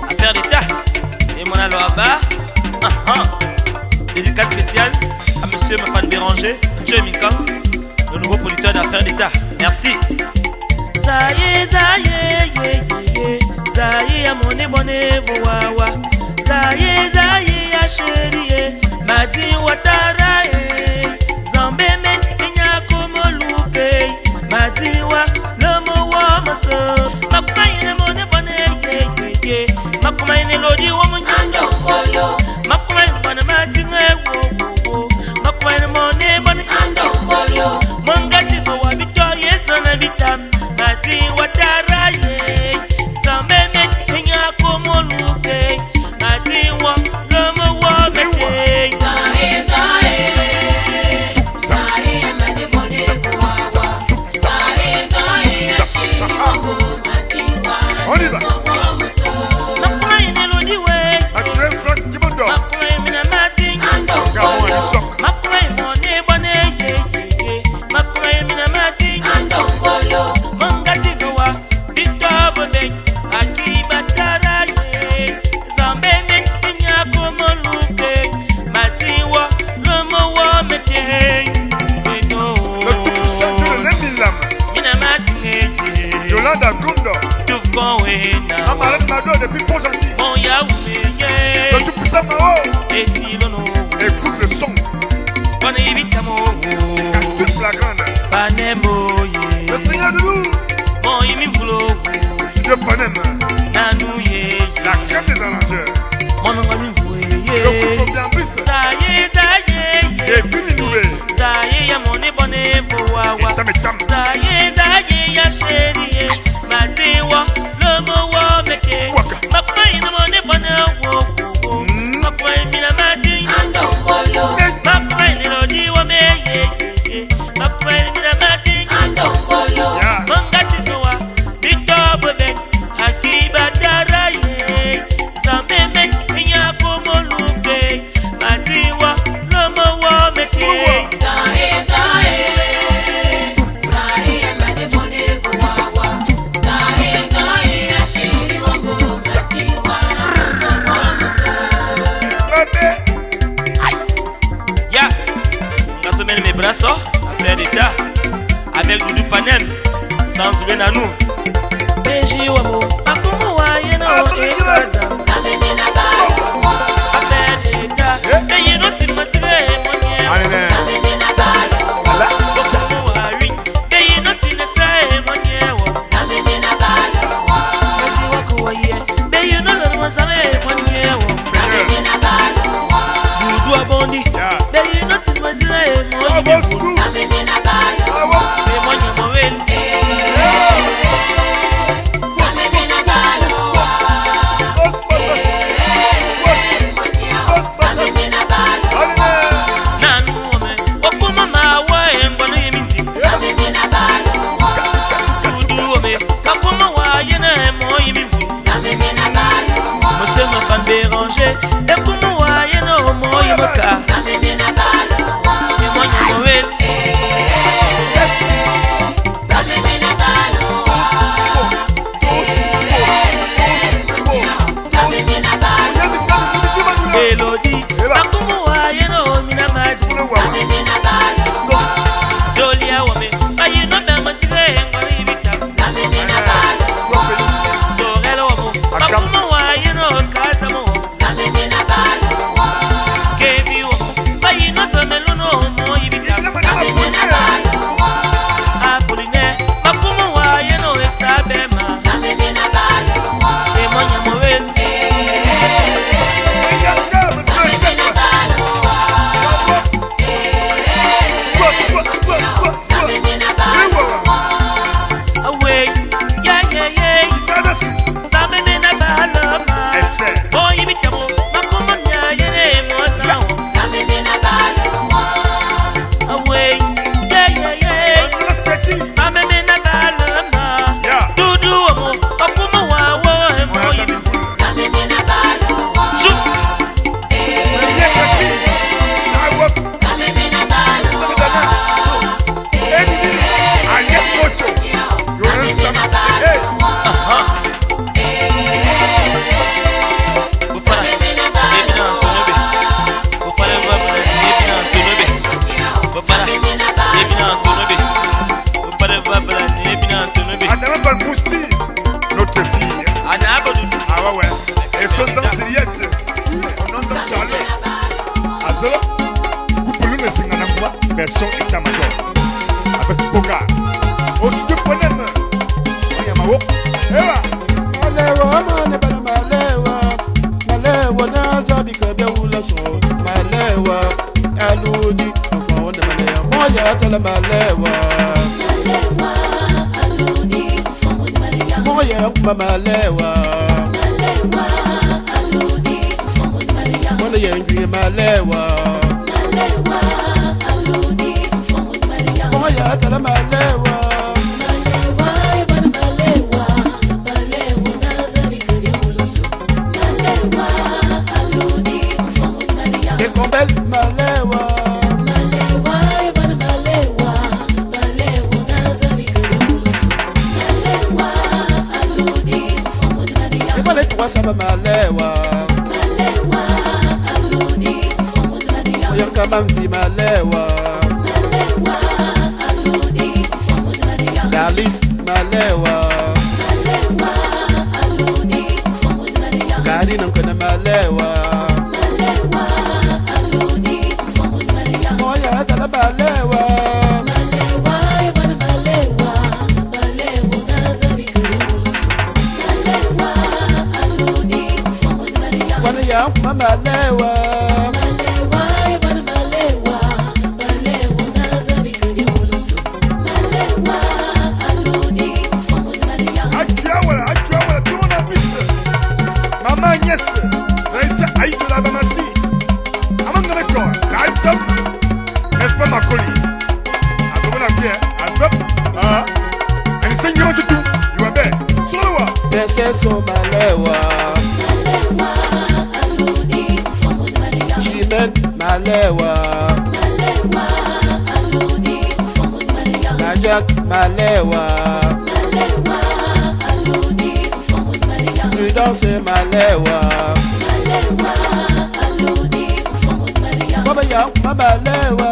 Affaire d'État. Et mon allo à bas. Dédicace spéciale à monsieur Mafan Béranger, Dieu Minka, le nouveau producteur d'Affaires d'État. Merci. Zaye, zaye, zaye, amone bone voawa. Zaye, zaye, chérie, madi watara, zambe men, inya komoluke, madi wa, lomo wa maso, makumaine mone bone, makumaine lodi wa munyando mbolo, makumaine bone madi wo, makumaine mone bone ando mbolo, mongati wa bito yesana bitam, madi watara, zambe men, inya komoluke, madi wa, lomo wa mese. Zaye, zaye. Samao. Et si l'on Écoute le son. on est vite à mon Toute la grande. Panemoye. Le Seigneur de nous. Mon imi boulot. Dieu Panem. Nanouye. La crème des arrangeurs. Mon nom Le groupe bien plus. Zaye, zaye. Et puis il nous met. Zaye, ya mon ébonné pour wawa. Tam et tam. Zaye, zaye, ya chérie. Matiwa, le mot wa meke. Waka. Ma paille de mon ébonné wo. Ma paille mina mati. Andombolo, Ma paille de l'odi wa meye. Ma paille mina mati. Andombolo, Ya. Mangati noa. Victor Bobek. Hakiba daraye. Zameme, inya komoluke. Matiwa, le mot wa meke. Zae, Zae, Zae, mane bone buwawa. Zae, Zae, ashiri wangu matiwa. Bébé. Ya, on va se mettre mes bras à faire d'état avec Doudou Panem, sans oublier Nanou. Beji wamo, makumu wa yena o ekaza. Zamemina balo, A faire d'état, beyi no ti masire monye. Allez, Zamemina balo, Bokumu wa wi, beyi no ti nese monye wo. Zamemina balo, Beji wako wa ye, beyi no lori masale monye wo. Zamemina balo, Doudou abondi, Ya. beyi no ti masire Ah, monye bon, wo. scoop. Zamemina balo, Ah, bon. Be monye mo wel. Zamemina balo, Zamemina balo, Allez. Nanu ome, okuma ma wa engwano yemisi. Zamemina balo, Doudou ome, kakuma wa yena mo yemifu. Zamemina balo, Monsieur me fan béranger, ekuma wa yena mo yemaka. Zamemina balo, Me monya mo wel. Zamemina balo, Zamemina balo, Elodie, kakuma wa yena mina mazi. Zamemina balo, Dolia ome, ayi no da masire engwano yemisa. Zamemina balo, Sorel omo, kakuma wa yena kata mo. Zamemina balo, Kevi omo, ayi no famelo no mo yemisa. Zamemina balo, Apuline, kakuma wa yena esabema. Zamemina balo, Me monya mo wel. Zamemina balo, Zamemina balo, Away, yeah, yeah, yeah. Samene na balama. Boy, bitamo, makoma nya yene mota. Zamemina balo, Away, yeah, yeah, yeah. Samene na balama. Dudu omo, akuma wa wa boy. Zamemina balo, Shoot, Zamemina balo, bufara. Zamemina Ebina tonobe. Bufara babala, ebina tonobe. Bufara, ebina tonobe. Bufara babala, ebina tonobe. Notre fille. Ana abadu. Ah ouais, ouais. Et son dans Syriette. Son nom dans Charlotte. Azolo. Coupe-le le Singanamba. Version état-major. Avec Boga. Au studio Ponem. Oyamao. Ewa. Malewa mane bana malewa malewa na zabi kabia ula so malewa aludi enfant de malewa moya tala malewa moya mba malewa mona yengi malewa moya tala malewa et qu'on belle malewa et voilà trois sama malewa Oyanka mamfi malewa Princesse Malewa. Chimène Malewa. Najak Malewa. Prudence Malewa. Baba Yang Malewa.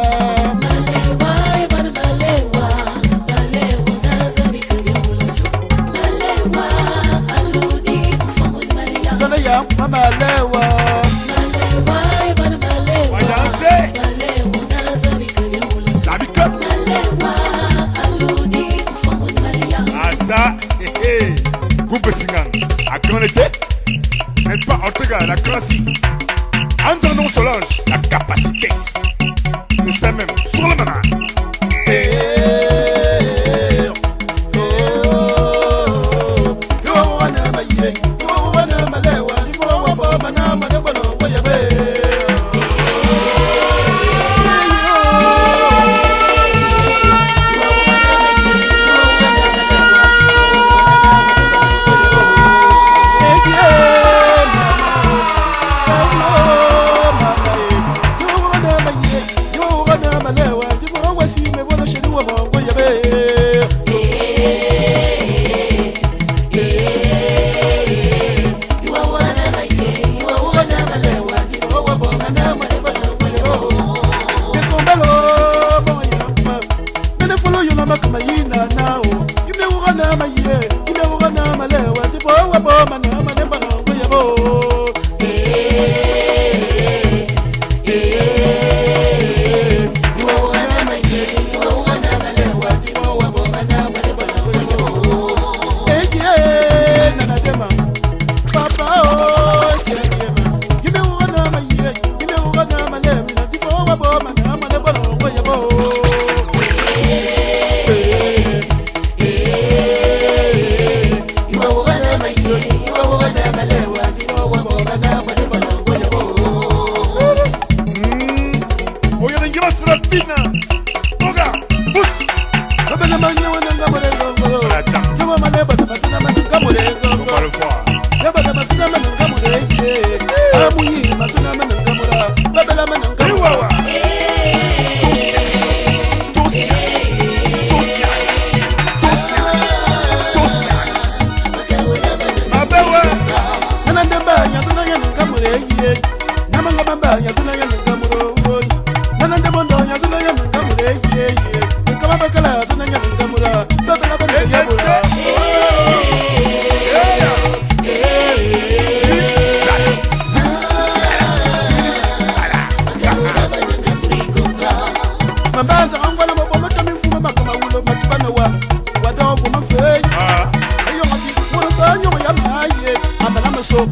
Baba Yang Malewa. Wayante. Sabika. Asa. Groupe Singan. À grand été. N'est-ce pas Ortega, la classique. Andrenon Solange, la capacité. C'est ça même, sur le maman.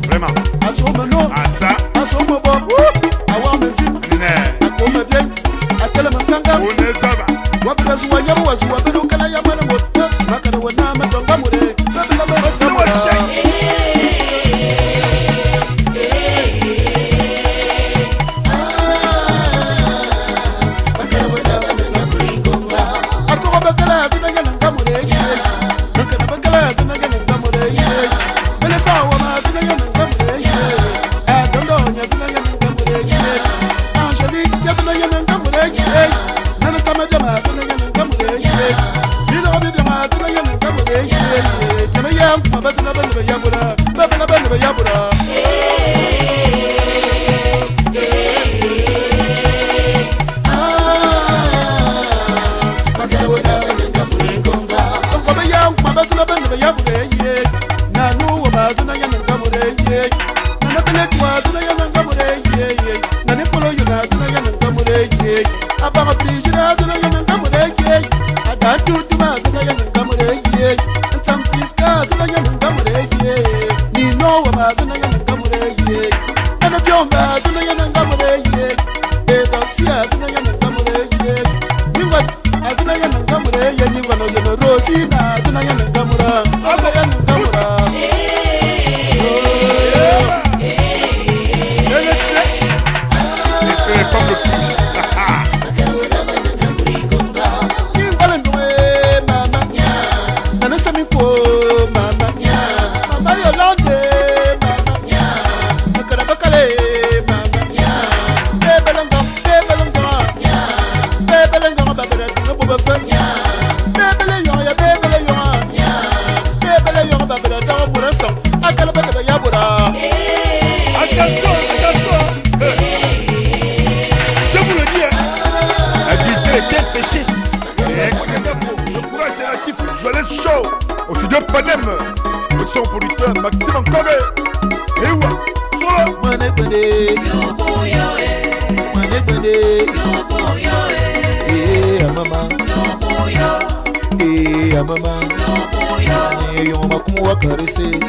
Vraiment. Asa. Panem. Son producteur Maxime Nkore. Et ouais, solo. Mané Bende. Mané Bende. Eh, maman. Eh, maman. Et on m'a comme wa caresser.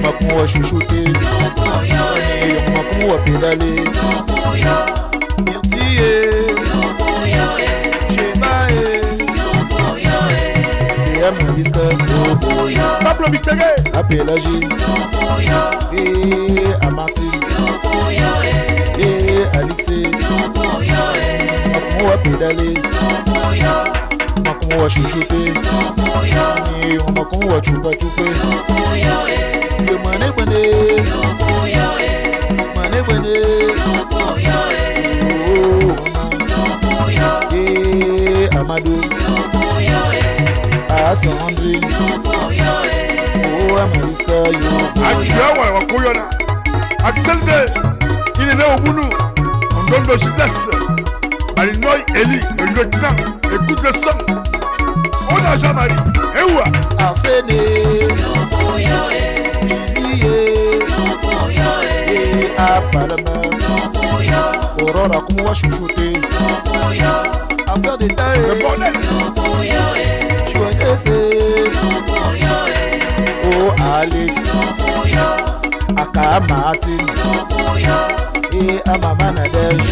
M'a comme wa chouchouter. Et on m'a comme wa pédaler. Merci. Pablo Mitteré. À Pélagie. Et à Martine. Et à Alixé. Makumo à pédaler. Makumo à chouchouter. Et on makumo à choupa chouper. Yo mané bane. Mané bane. Oh, et Amadou. À Sandrine. Oh, Amariska, yo. Akiawa wakoyona. Akselbe. Il est né au Bounou. On donne le jeunesse. Alinoy Eli, le lieutenant. Écoute le son. On a Jean-Marie. Et où? Arsène. Jimiye. Et à Palama. Aurora, comment va chouchouter? Affaire de taille. Le bordel. Oh Alex, Aka Martin, et à Maman Nadège,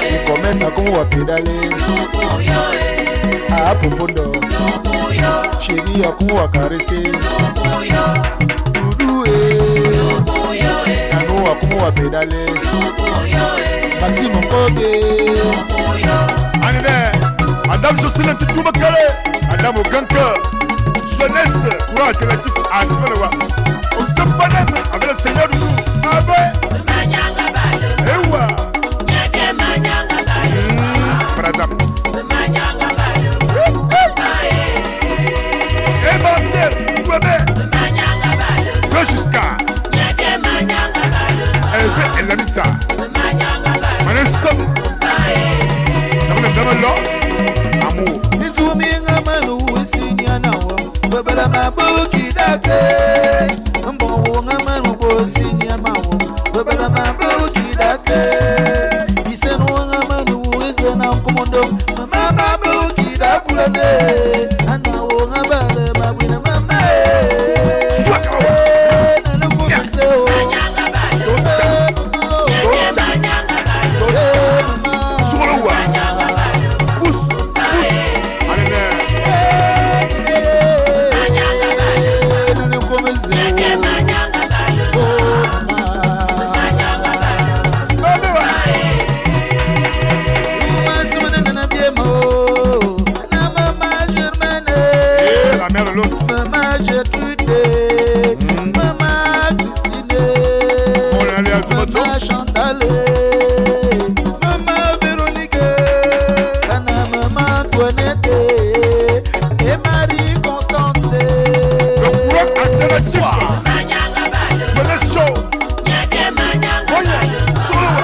et commence à qu'on va pédaler, à Popondo, chérie à qu'on va caresser, Doudou et Nano à qu'on va pédaler, Maxime Nkore, Madame Jocelyne Toumakale, Madame Oganka, jeunesse, courant alternatif à Simanewa. On se Panem avec le Seigneur du Loup. Ah ben, et ouah, par exemple. Et Bandier, toi-même, c'est jusqu'à. Elle fait Elanita. On est somme. On est vraiment là. Amour. Nituminga manu wisinya nawo babala mabuki dake mbo ngamanu bosinya mawo babala mabuki dake bisenu ngamanu wizena komondo mama mabuki dakulane anawo ngabale mabwina mama Swaka. nana komseo Maman Gertrude, Maman Christine, Maman Chantal, Maman Véronique, Maman Antoinette et Marie Constance. Le courant alternatif. Je l'ai chaud. Voyez, solo.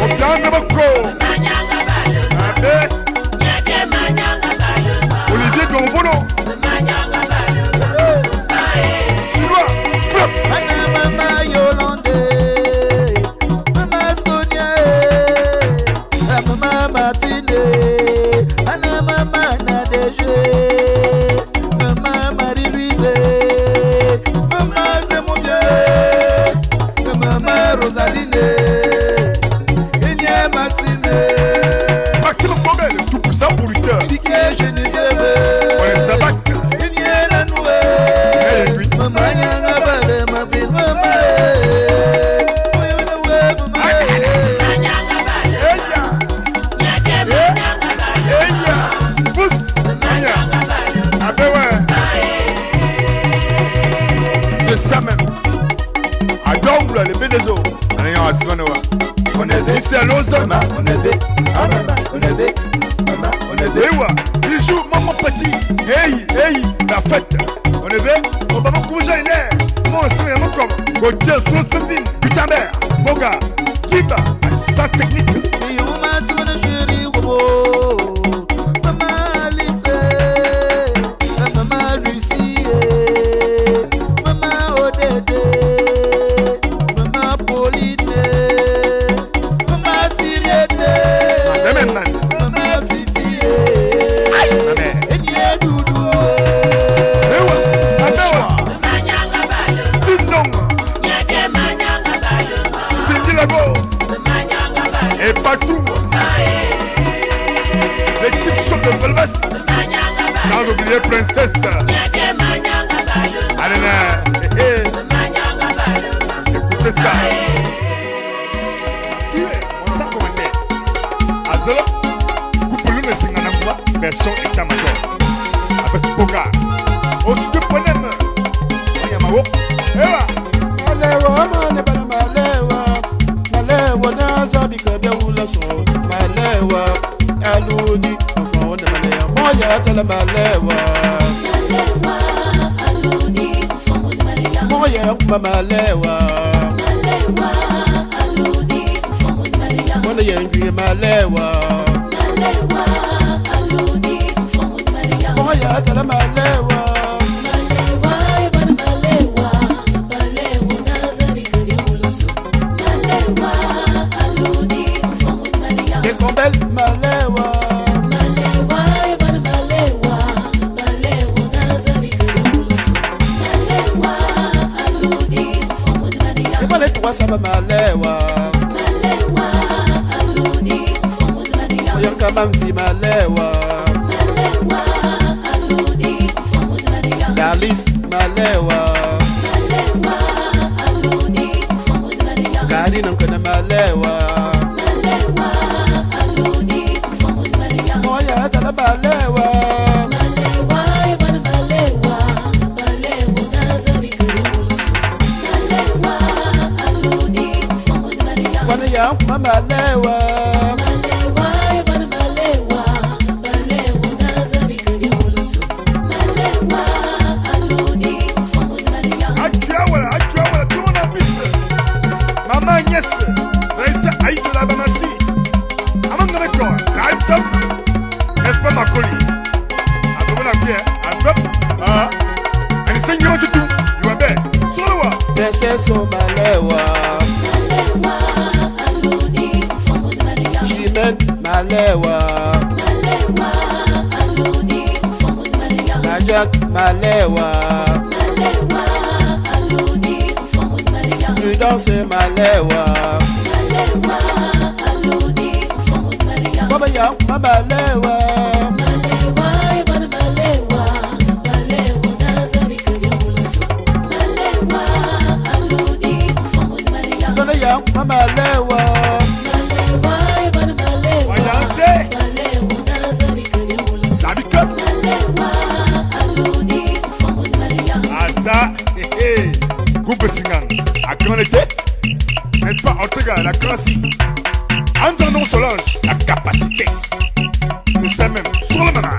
On tient de beaucoup. Olivier Donvolo. Chinois, flop. Maman Yolande, Maman Sonia, Maman Martine, Maman Nadège, Maman Marie-Louise, Maman Zemobien, Maman Rosaline, Enya Maxime, Maxime Nkore, le tout puissant producteur. Didier Geneviève, On est sabac. Enya Nanoué, Et lui. Maman Nyanga Bale, Mabine, Maman, c'est ça même. À Dongle, le BDSO. On est en Asmanoa. On est ici à Lausanne. on est des, on est des, On est des ouais. Il joue maman petit. Hey, hey, la fête. On est bien. On va me coucher une heure. Moi aussi, il y a mon comme. Gauthier, Sonsendine, Gutenberg, Boga, Kiva, assistant technique. et on m'a si mon chéri, Et partout. L'équipe choc de Velvas. Sans oublier Princesse. Allez, écoutez ça. Si on s'en commandait, Azolo, coupe-le le Singanangwa, version état-major. Avec Boga. Au studio Ponem. Oyamawo. Ewa. Malewa, manebana malewa. Malewa, nazabika beula so. Malewa, aludi. Enfant de malewa. Moya tala malewa. Malewa, aludi. Enfant de malewa. Moya malewa. Malewa, aludi. Enfant de malewa. Mona yengi malewa. Malewa, aludi. Enfant de malewa. Moya tala malewa. Combel malewa Malewa, ibana malewa, malewa nazabi karibuliso. Malewa, aludi mfumo de Maria. Ibale kwa saba malewa Malewa, aludi mfumo de Maria. Oyanka mamvi malewa Malewa, aludi mfumo de Maria. Dalis malewa Malewa, aludi mfumo de Maria. Kari nankana malewa Moya tala malewa Malewa, ibana malewa, malewa nazabi karibuliso. Malewa, aludi mfumo de Maria. Wana yanku malewa Malewa, ibana malewa, malewa nazabi karibuliso. Malewa, aludi mfumo de Maria. Atuawala, tout le monde en piste. Maman Agnès, Raissa Aïe de la Bamassi. Among the record, Time's Up. N'est-ce pas ma colis? Attends, on a bien, attends. Ah, elle est 5 minutes de tout. You are bad. Solo. Princesse malewa Malewa, aludi mfumo de Maria. Chimène malewa Malewa, aludi mfumo de Maria. Najak malewa Malewa, aludi mfumo de Maria. Prudence malewa Malewa, aludi mfumo de Maria. Baba yanku malewa Malewa, ibana malewa, malewa nazabi karibuliso. Malewa, aludi mfumo de Maria. Dona yanku malewa Malewa, ibana malewa, Voyante. malewa nazabi karibuliso. Sabika. Malewa, aludi mfumo de Maria. Asa, Groupe Singan. À grand été. N'est-ce pas, Ortega, la classe. Andrenon Solange, la capacité. C'est ça même, sur le moment.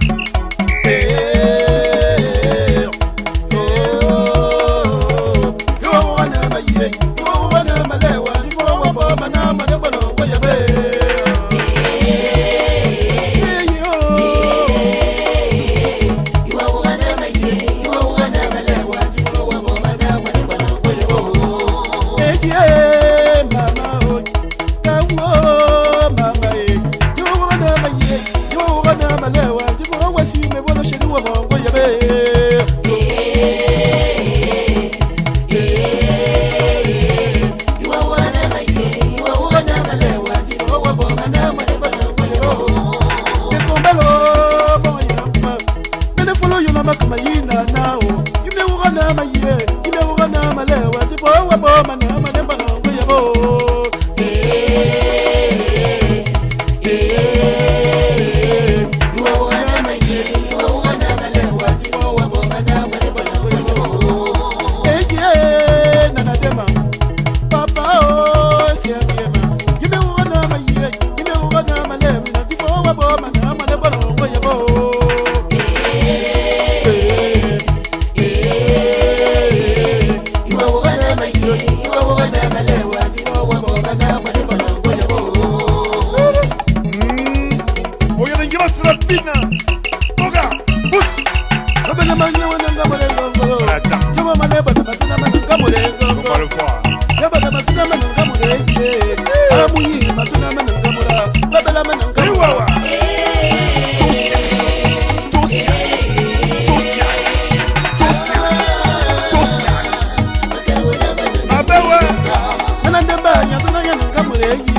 Mama,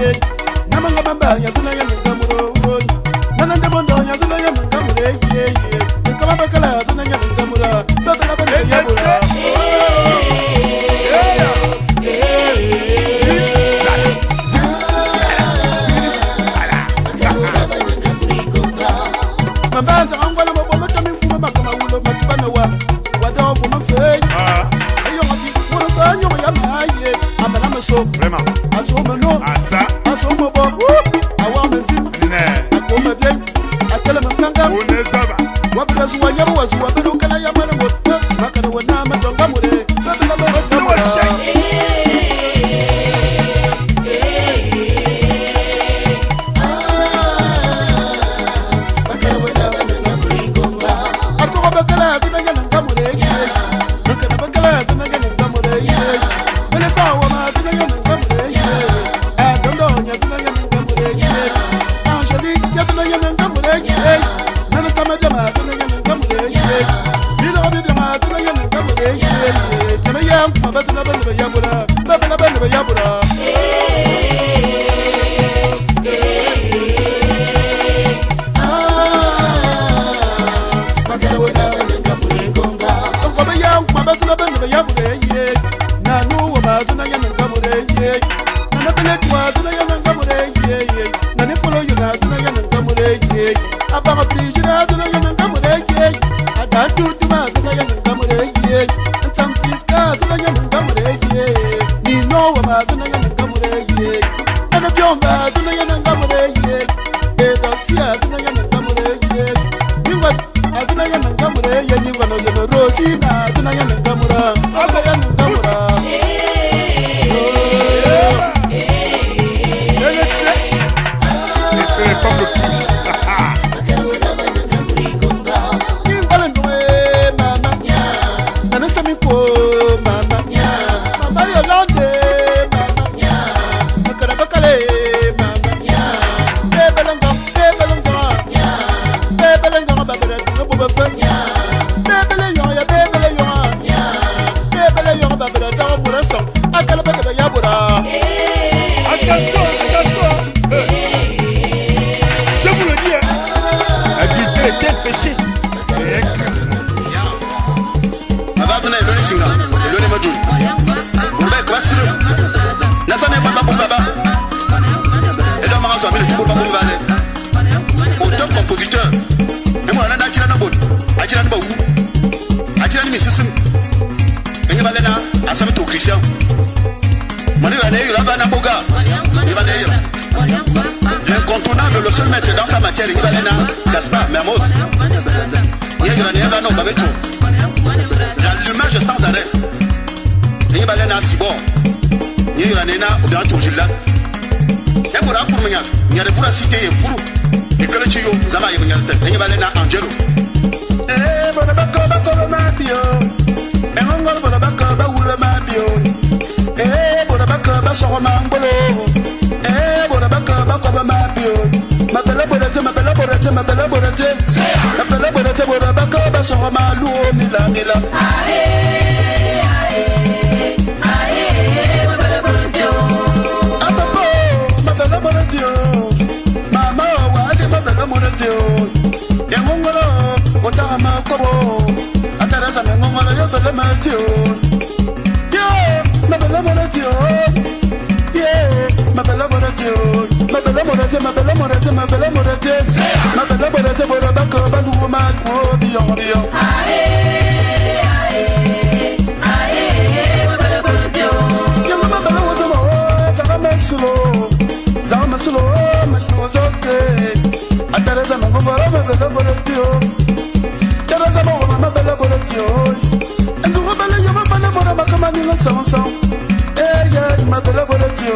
ye namanga bamba ya tuna ya ngamuro nana ndebondo ya tuna ya ngamure ye kama bakala tuna ya ngamura babala bala ya bura Mambanza angwana maboma tamifuma makama ulo matubana wa wadogo mafe ayo mati mura fanyo ya maye amana maso Vraiment. aso mano Ah ça. aso mabo awa mentim akoma bien akala manganga Unezaba. wabila zuwa nyabu wazuwa beru kana ya mala moto makana wana madonga mure babila baba Osuwa shake. akoko bakala tuna ya ngamure nakana bakala tuna ya ngamure bele fa wa ma tuna ya ngamure adondo nya tuna ya ngamure Angelique ya tuna ya ngamure nana kama jama tuna ya ngamure bilo bi jama tuna ya ngamure kama ya ma batuna bana ya bura babala bana ya bura Rosina, tunaya ngamura, abaya ngamura. Attention, attention. Je vous le dis, adultère est un péché. Abatuna eloni singa, eloni madu. Urbe kwasiro. Nasane baba baba. Edo manga so amile tuko baba baba. Auteur compositeur. Emo ana na chira na bod. Achira na bawu. Achira ni misisim. Enye balena asami to Christian. Mani va neira ba na boga. Il va neira. L'incontournable, le seul maître dans sa matière, il va neira. Gaspard Mermoz. Neira neira no babecho. L'allumage sans arrêt. Il va neira Sibor. Neira neira ou bien tout Gildas. Et pour la pour Mignas, il y a des pour la cité et pour et que le Chio, Zama et Mignas, il va neira Angelo. Eh, bon, bako ma bio. Et on va le bako ma bio. Eh, bona baka ba soro mangolo. Eh, bona baka ba ko ba mabio. Mabela bonate, mabela bonate, mabela bonate. Mabela bonate, bona baka ba soro malu mila mila. Ae, ae, ae, mabela bonate. Apapo, mabela bonate. Mama wa ade mabela bonate. E ngongolo, otama makobo. Atarasa ngongolo yo bela matio. Ma belle monatio, yeah, ma belle monatio, ma belle monatio, ma belle monatio, ma belle monatio, ma belle monatio, pour la bacca, ba nous ma oh dion dion. Aïe, aïe, aïe, ma belle monatio. Yo ma belle monatio, ça va meslo, ma chozote. Atareza mango bara ma belle monatio. Tareza ma belle monatio. And to rebel you ma belle monatio, ma kamani na sansa. Ma belle volonté,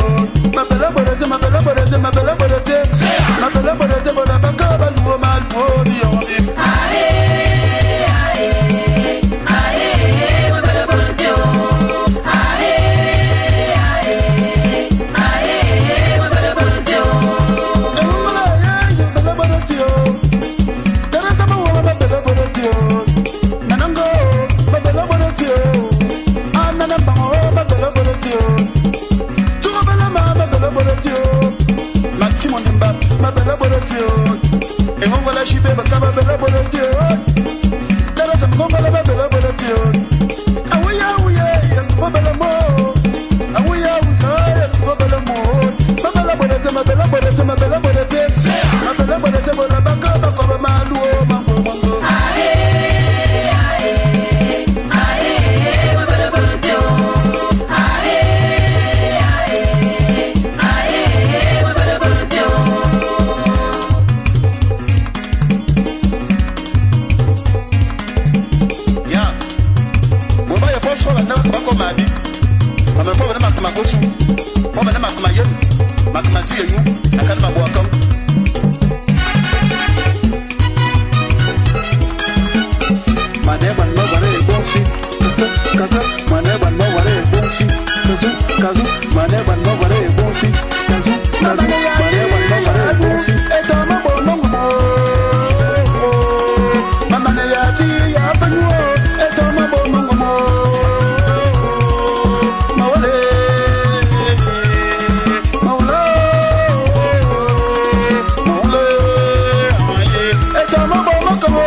ma belle volonté, ma belle volonté, ma belle volonté, ma belle volonté, ma belle volonté, Magnati et nous, la calme à boire comme. Maneban no wale bonsi, kazu. Maneban no wale bonsi, kazu. Maneban no wale bonsi, kazu. Maneban no wale bonsi. Eto mambo mambo. Mama ne yati ya banyo. Eto mambo mambo. Mawale, mawle, mawle. Eto mambo mambo.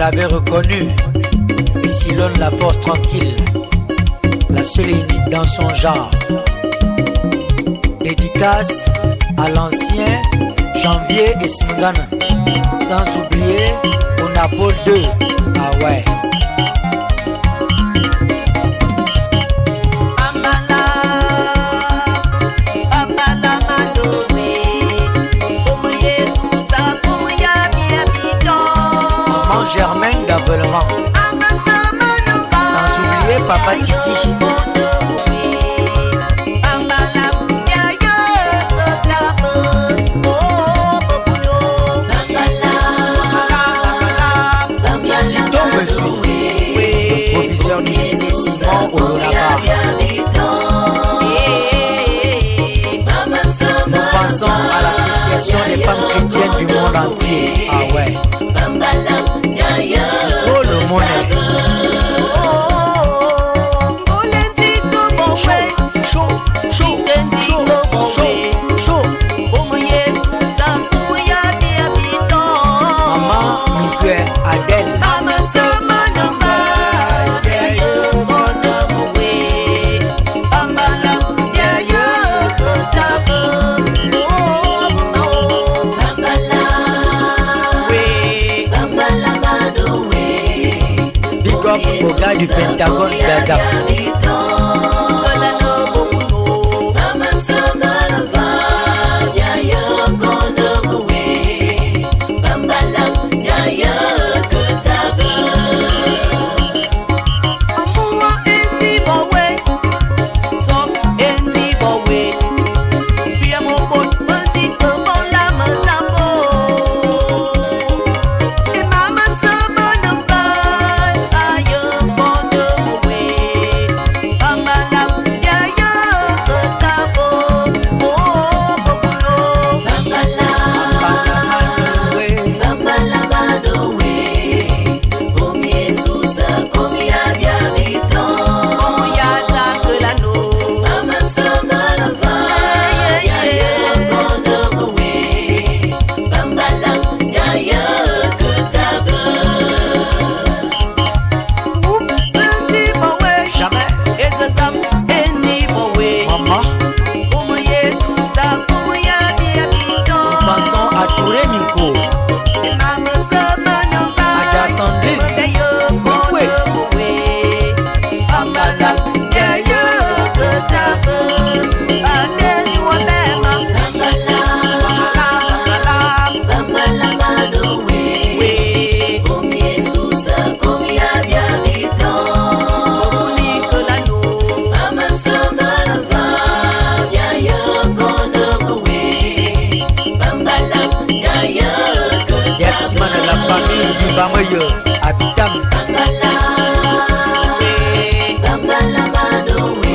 l'avez reconnu, et sillonne la force tranquille, la seule et unique dans son genre. Dédicace à l'ancien Janvier et Smgana, sans oublier au Napole 2. Ah ouais. Germain d'Avelement. Sans oublier Papa Titi. Les femmes chrétiennes du monde entier. Ah ouais. C'est beau le monnaie. Maman, Miguel, Adèle. Au gars du Pentagone d'Adam.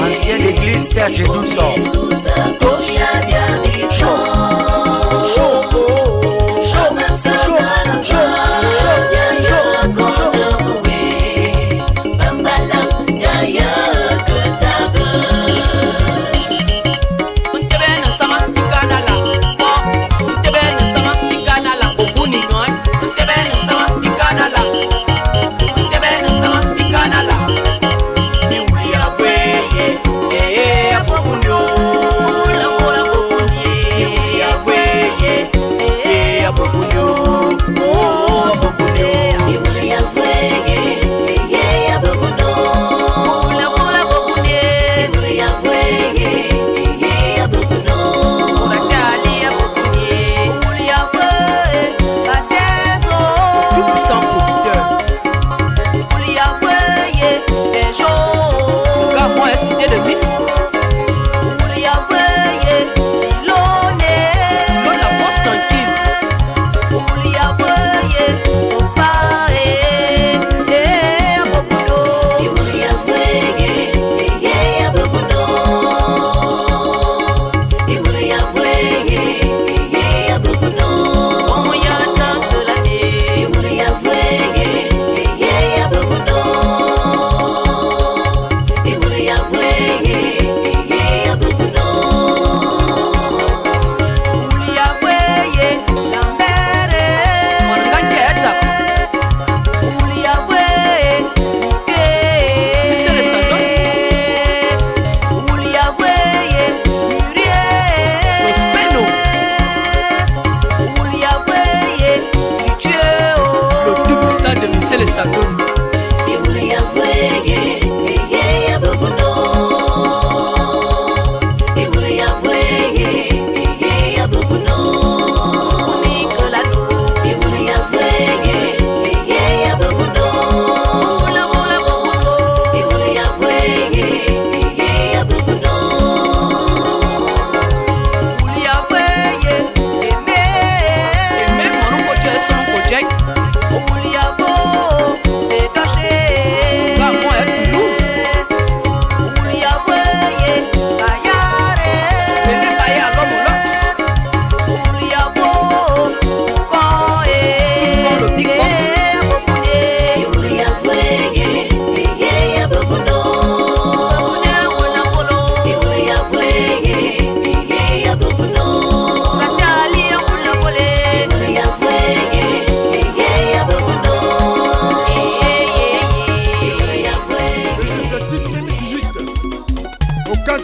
Ancienne église Serge Doussor.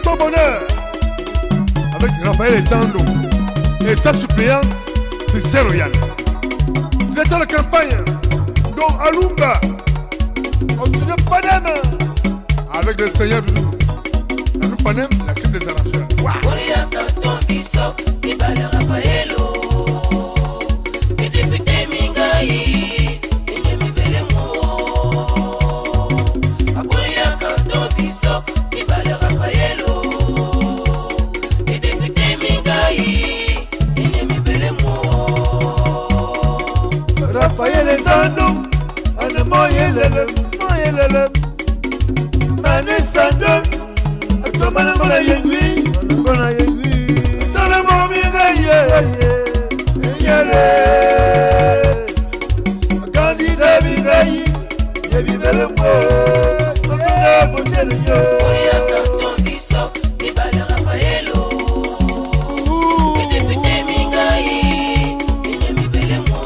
canton bonheur. Avec Raphaël Etando et sa suppléante de Saint-Royal. Vous êtes à la campagne, dont Alumba, continue Panem, avec le Seigneur Doudou. Nous Panem, la crème des arrangeurs. Korea canton biso, Ibale Raphaëlo. Et député Mingaï, Enyemi Belemo. Korea canton biso, Ibale Raphaëlo. Et député Mingaï, Enyemi Belemo. Raphaël Etando, Anamoyelele, Moyelele, Manesando, Atomana Yengui, Mana Yengui, Salamo Migaye, Yele, Candidat Migaye, Yebibelemo, Sokuna Botelio, Korea canton biso, Ibale Raphaëlo. Et député Mingaï, Enyemi Belemo.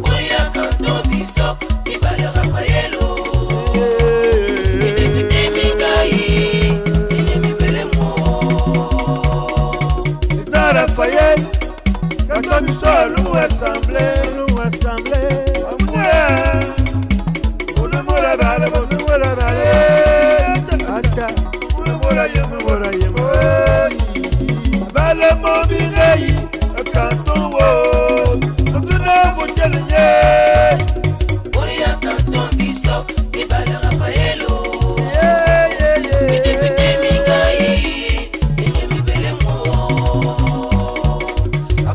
Korea canton biso, Ibale Raphaëlo. Raphaël, quand on nous sort, nous assemblés, on ne mourra pas, on ne mourra pas, on ne mourra pas, Bale mon bigaï, quand on voit, on ne voit qu'elle y est. Korea canton biso, Ibale Raphaëlo. Et député Mingaï, Enyemi Belemo.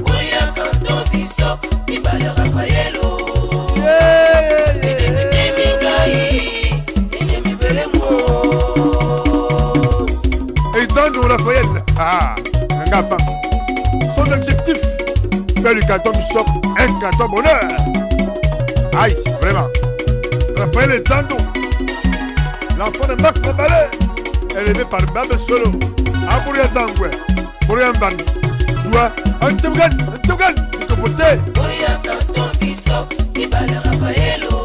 Korea canton biso, Ibale Raphaëlo. Et député Mingaï, Enyemi Belemo. Etando Raphaël, Ngapa. Son objectif, faire du canton Bissop un canton bonheur. Aïe, vraiment. Raphaël Etando, l'enfant de Max Mabalé, élevé par Babe Solo, Amouria Zangwe, Bourian Ban, Doua, Antebugan, Mikopote. Korea canton biso, Ibale Raphaëlo.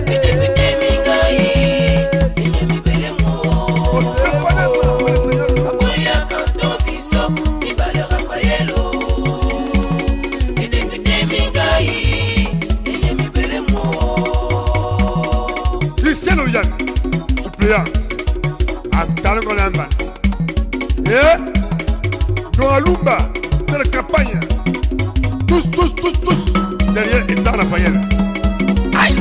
Et député Mingaï, Enyemi Belemo. Korea canton biso, Ibale Raphaëlo. Et député Mingaï, Enyemi Belemo. Christian Oyan, suppléant, Antalango Lamban. Et, dans Alumba, de la campagne, tous, derrière État Raphaël. Aïe!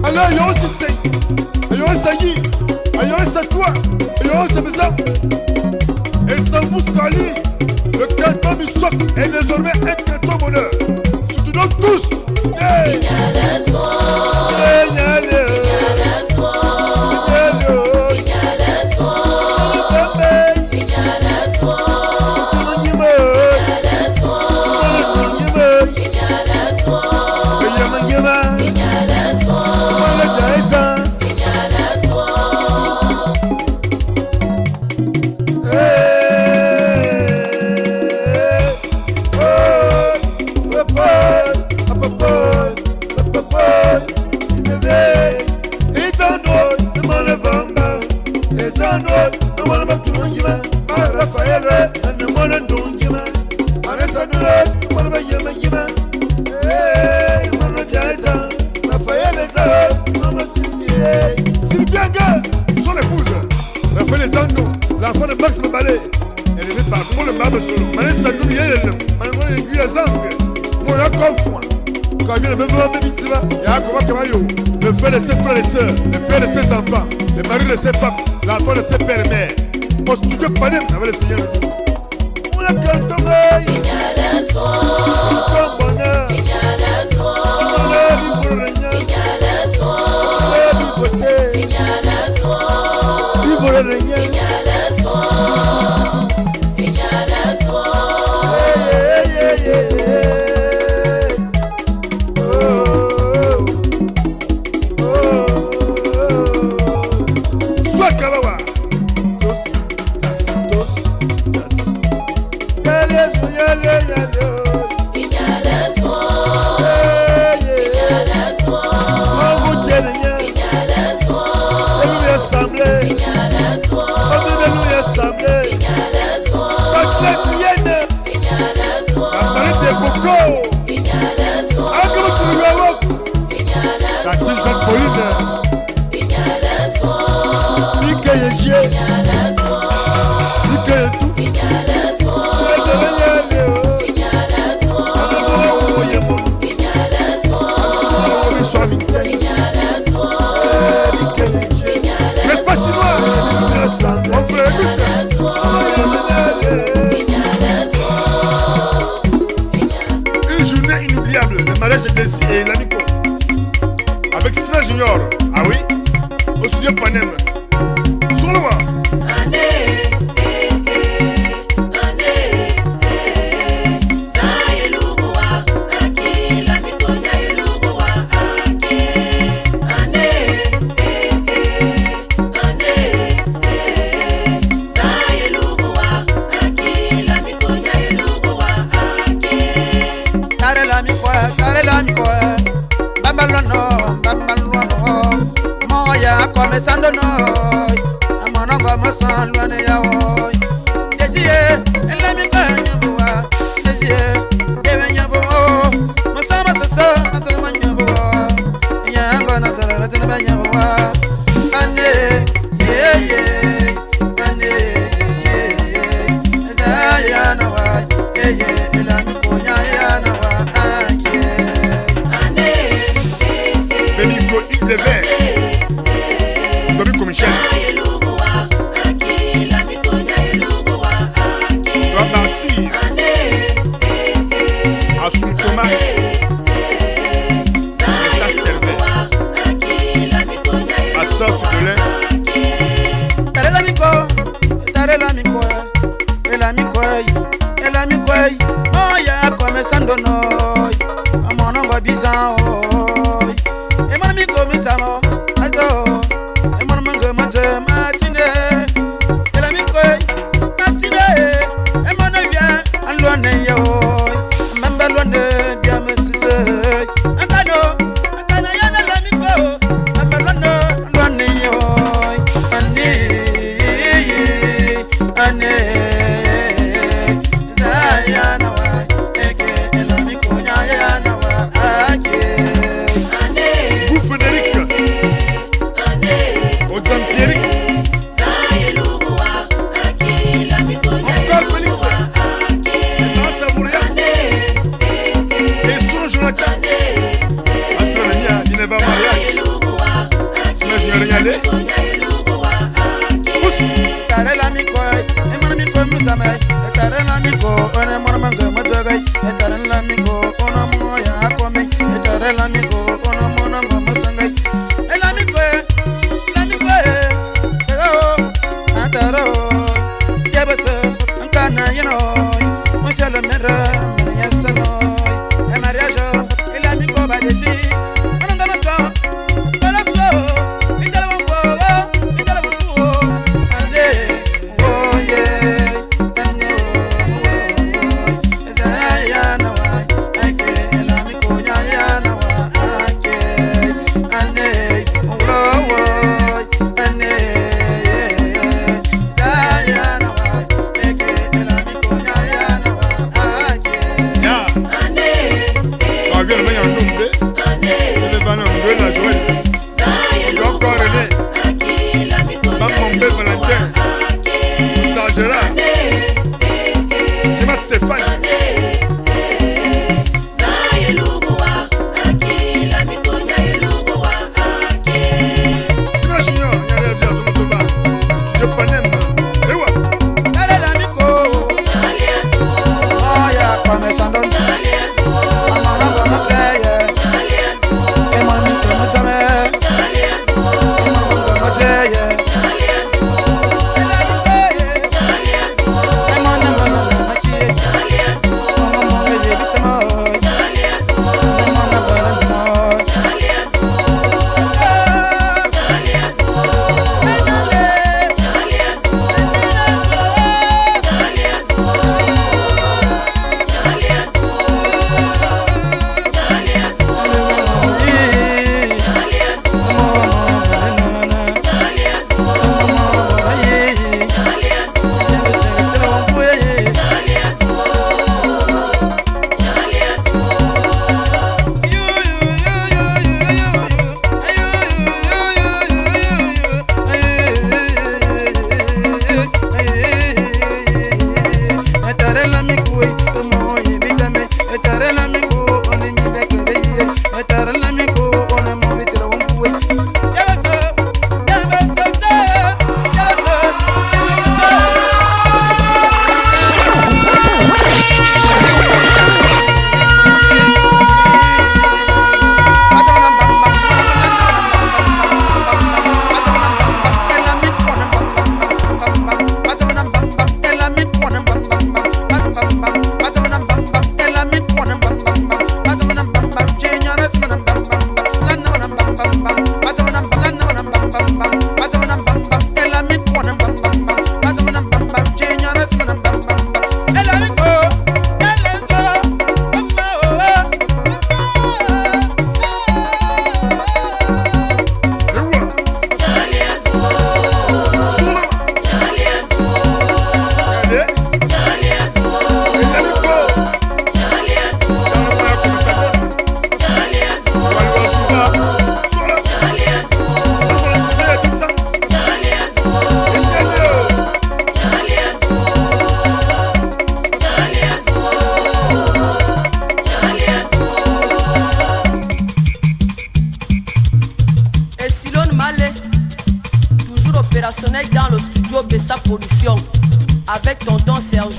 Alors, il y a aussi ça, il y a aussi il y a aussi toi, il y a aussi maison. Et sans vous scaler, le canton du soc est désormais un canton bonheur. Surtout donc tous. Hey! L'enfant de Max Mabalé, élevé par le Babe Solo. Manessa nous y est, Manuel et Guy Azang. Moi, la confond. Quand il vient le même moment, il y a un combat Kamayo. Le frère de ses frères et sœurs, le père de ses enfants, le mari de ses femmes, l'enfant de ses pères et mères. Parce que tu peux pas avec le Seigneur. On a canton, il y a la soie. Bonheur. Il y a la soie. Il y a la soie. Il y a la soie. Il y a la soie. Et l'amico avec Sina Junior, ah oui, au studio Panem. Sur le voie. Comenzando no, amano como son lo ane ya hoy. Decía, en la mi paña bua, decía, que venía bua, mostamos eso, hasta el baño bua, y ya ando na tele, vete na baño bua. Ane, yeah yeah, ane, yeah yeah, esa ya no va, yeah yeah, en la mi coña ya no va, ane, Benico il deve. Michel. Merci. À son Thomas. Et ça servait. Pasteur Fidolin. El amico, oya, comenzando no, amor no bizarro. El amico me llama, ado.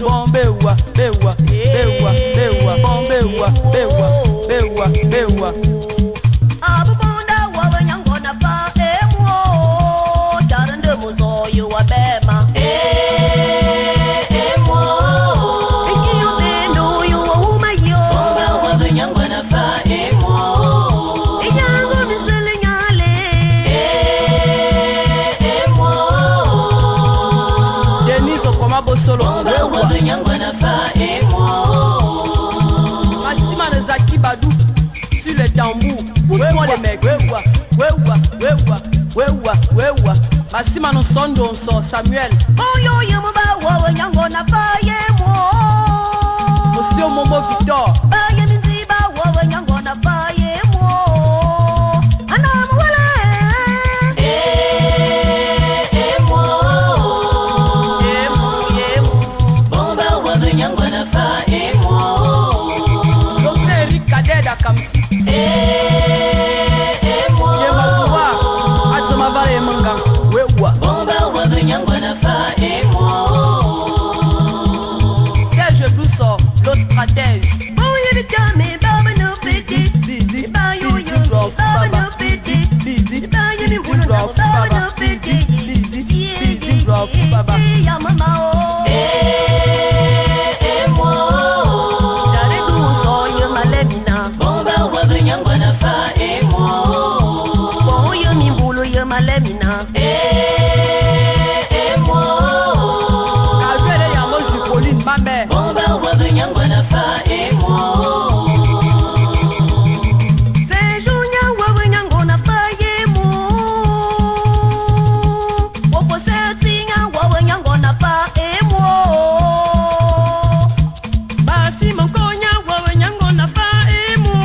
Bon bewa, bewa, bewa, bewa, bon bewa, bewa, bewa, bewa. Abubonda wawa nyango na pa emo. Tarande muzo yu wa bema. Emo. Ikiyo bendo yu wa umayo. Bonga wawa nyango na pa emo. Inyango misele nyale. Emo. Deniso koma bosolo. Bonga wawa nyango na pa emo. Massima de Zaki Badou sur les tambours. Pousse-moi les mecs. Wewa, wewa, wewa, wewa, wewa. Massima no sondo so Samuel. Oyo yemu ba wawa nyango na pa yemo. Monsieur Momo Victor. Ba yeminzi ba wawa nyango na pa yemo. Anamwele. Emo. Yemu, yemu. Bonga wawa nyango na pa emo. Docteur Eric Kadeda Kamsi. Emo. Yemakuwa. Atama bare manga. Wewa. Bonga wawa nyango na pa emo. Serge Dousso, le stratège. Oh, you be coming, Baba no pity. Buy you, Baba no pity. Buy you, Baba no pity. Yeah, mama, oh. Emo. Dare do so you malemina. Bonga wawa nyango na pa emo. Oh, you mi bulu you malemina. Emo. Calvere Yamo Pauline, ma mère. Bonga wawa nyango na pa emo. C'est Junya wawa nyango na fayemo. Wofo setinga wawa nyango na fayemo. Basi Monkonya, wawa nyango na fa emo.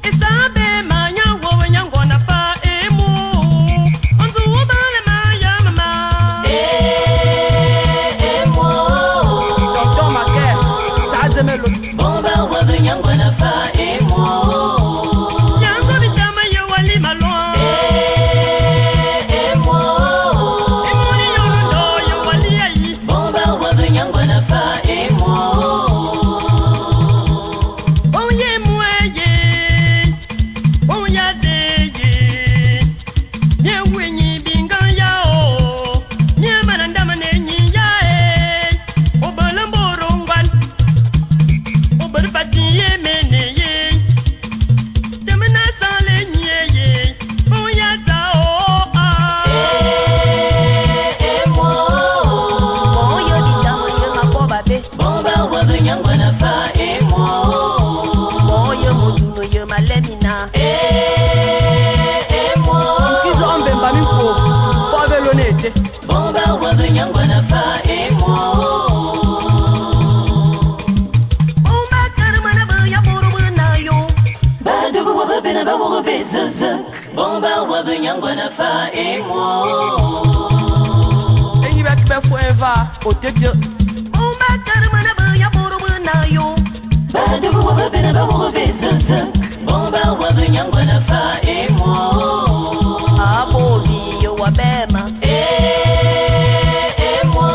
Isabe manya, wawa nyango na fa emo. Onzu ubale maya mama. Emo. Docteur Maker, ça a demelo. Bonga wawa nyango na pa emo. Nyango bitama ye wali malon. Emo. Emoni yolondo ye wali ayi. Bonga wawa nyango na pa emo. Onye mweye, onya zeye. Nye wenyi bingan ya o. Nye manandama nenyi ya e. Obalamboro ngwan. Obalpati ye mene ye. Demena sale nye ye. Onya ta o a. Emo. Oh, you di dama you makoba be. Bonga wawa nyango na pa emo. Oh, you muduno you malemina. Emo. Kizo ombemba miko. Fove lonete. Bonga wawa nyango na pa emo. Umba karmana ba ya buru na yo. Badugu wawa bena ba wawa bezaza. Bonga wawa nyango na pa emo. Enyi bek be forever. Otete. Umba karmana ba ya buru na yo. Badugu wawa bena ba wawa bezaza. Bonga wawa nyango na pa emo. Abovi yo wa bema. Emo.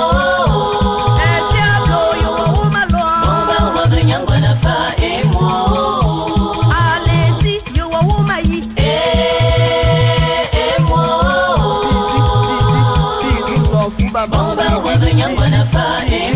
Diablo yo wa umalo. Bonga wawa nyango na pa emo. Aleti yo wa umayi. Emo. Big love, Baba. Bonga wawa nyango na pa emo.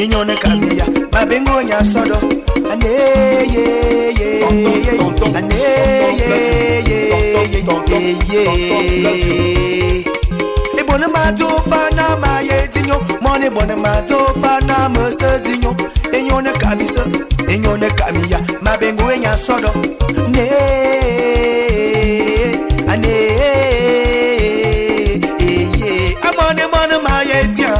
inyone kamia mabengo nya sodo ane ye ane ye ebona mato fana ma ye dinyo mone bona mato fana ma se dinyo inyone kabisa inyone kamia mabengo nya sodo ne ane ye amone mone ma ye dia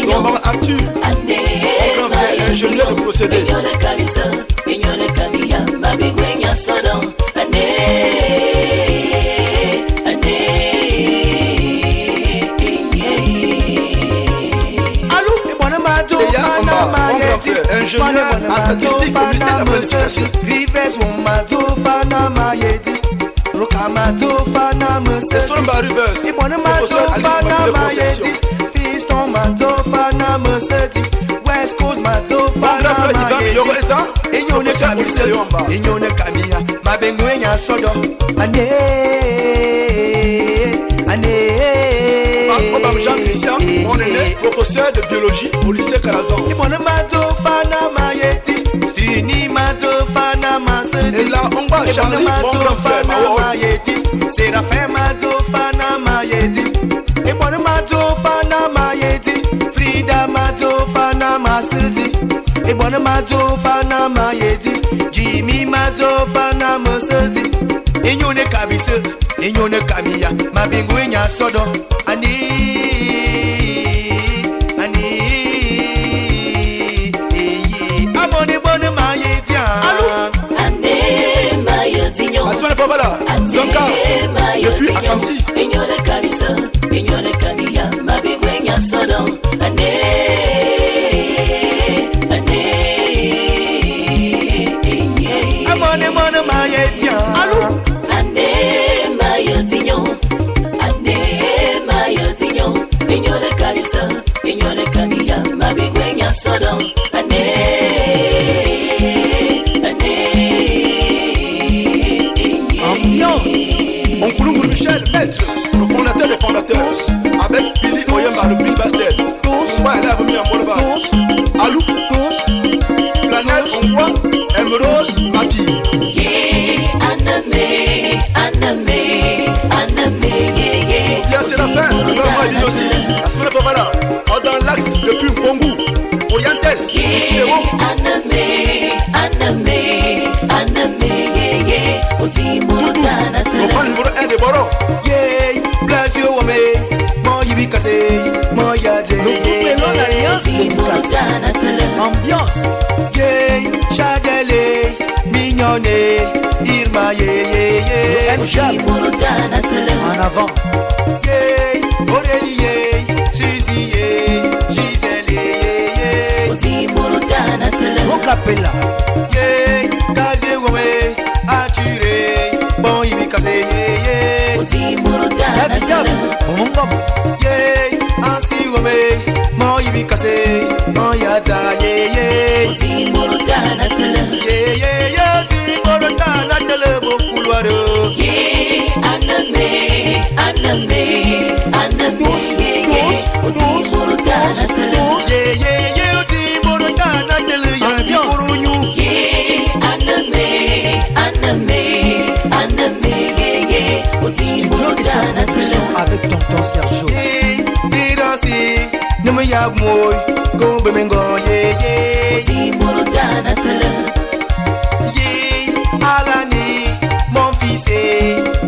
Maman Arthur, mon grand frère, ingénieur de procédé. Ingénieur en statistique au ministère de la planification. C'est son Rivers, professeur à l'Université de Conception. Fiston mato fana meseti West Coast mato fana mayeti Inyone kabisa Inyone kabia Mabengo enya sodo Ane Madame Jean-Christian, mon aîné, professeur de biologie au lycée Calazans. Ibone mato fana mayeti Stini mato fana maseti Et là, on va Charlie, mon grand frère, mayeti Séraphin mato fana mayeti Ibone mato fana mayeti Frida mato fana maseti Ibone mato fana mayeti Jimmy mato fana maseti Inyone kabisa Inyone kamia Mabingu enya sodo Amone bone mayeti La semaine fois voilà, Zonka, depuis Akamsi. Amone bone mayeti Mon Koulungoul Michel, maître, le fondateur des fondateurs, avec Billy Oyamba, le prix Bastel. On va aller à venir en Bolova. Alou, Planète, on voit, Emerose, ma fille. Bien, c'est la fin, on va voir lui aussi. La semaine prochaine, voilà, dans l'axe depuis Mbongu, Orientes, ici les mots. On prend le numéro 1 de Boro. Yeah, bless you wame Mo yibi kase Mo yade Ambiance. Yeah, Chadele Mignonne Irma yeah En avant. Yeah, Aurélie Suzy Gisèle Rocapella. Yeah, Kaze wame Ature Bon yibi kase David Omongom. Yeah, Ansi wame Mo yibi kase Mo yada yeah Timorotana tele bokulwaro Timorotana tele ya bikurunyu Studio de sa production avec tonton Sergio. Diransi Nume ya moy Gombe mengo Alani Mon fils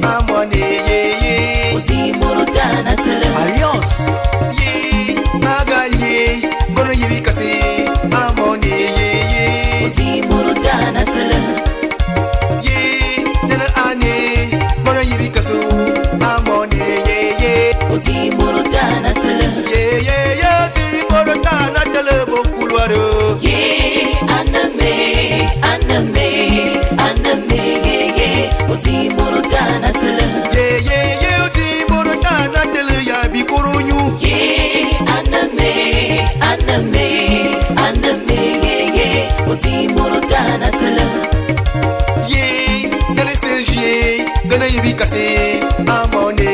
Amone Alliance. Magali Bono yibi kase Amone Nana ane Bono yibi kasu Amone Timorotana tele bokulwaro Timorotana tele ya bikurunyu Nana Sergie Gana yibi kase Amone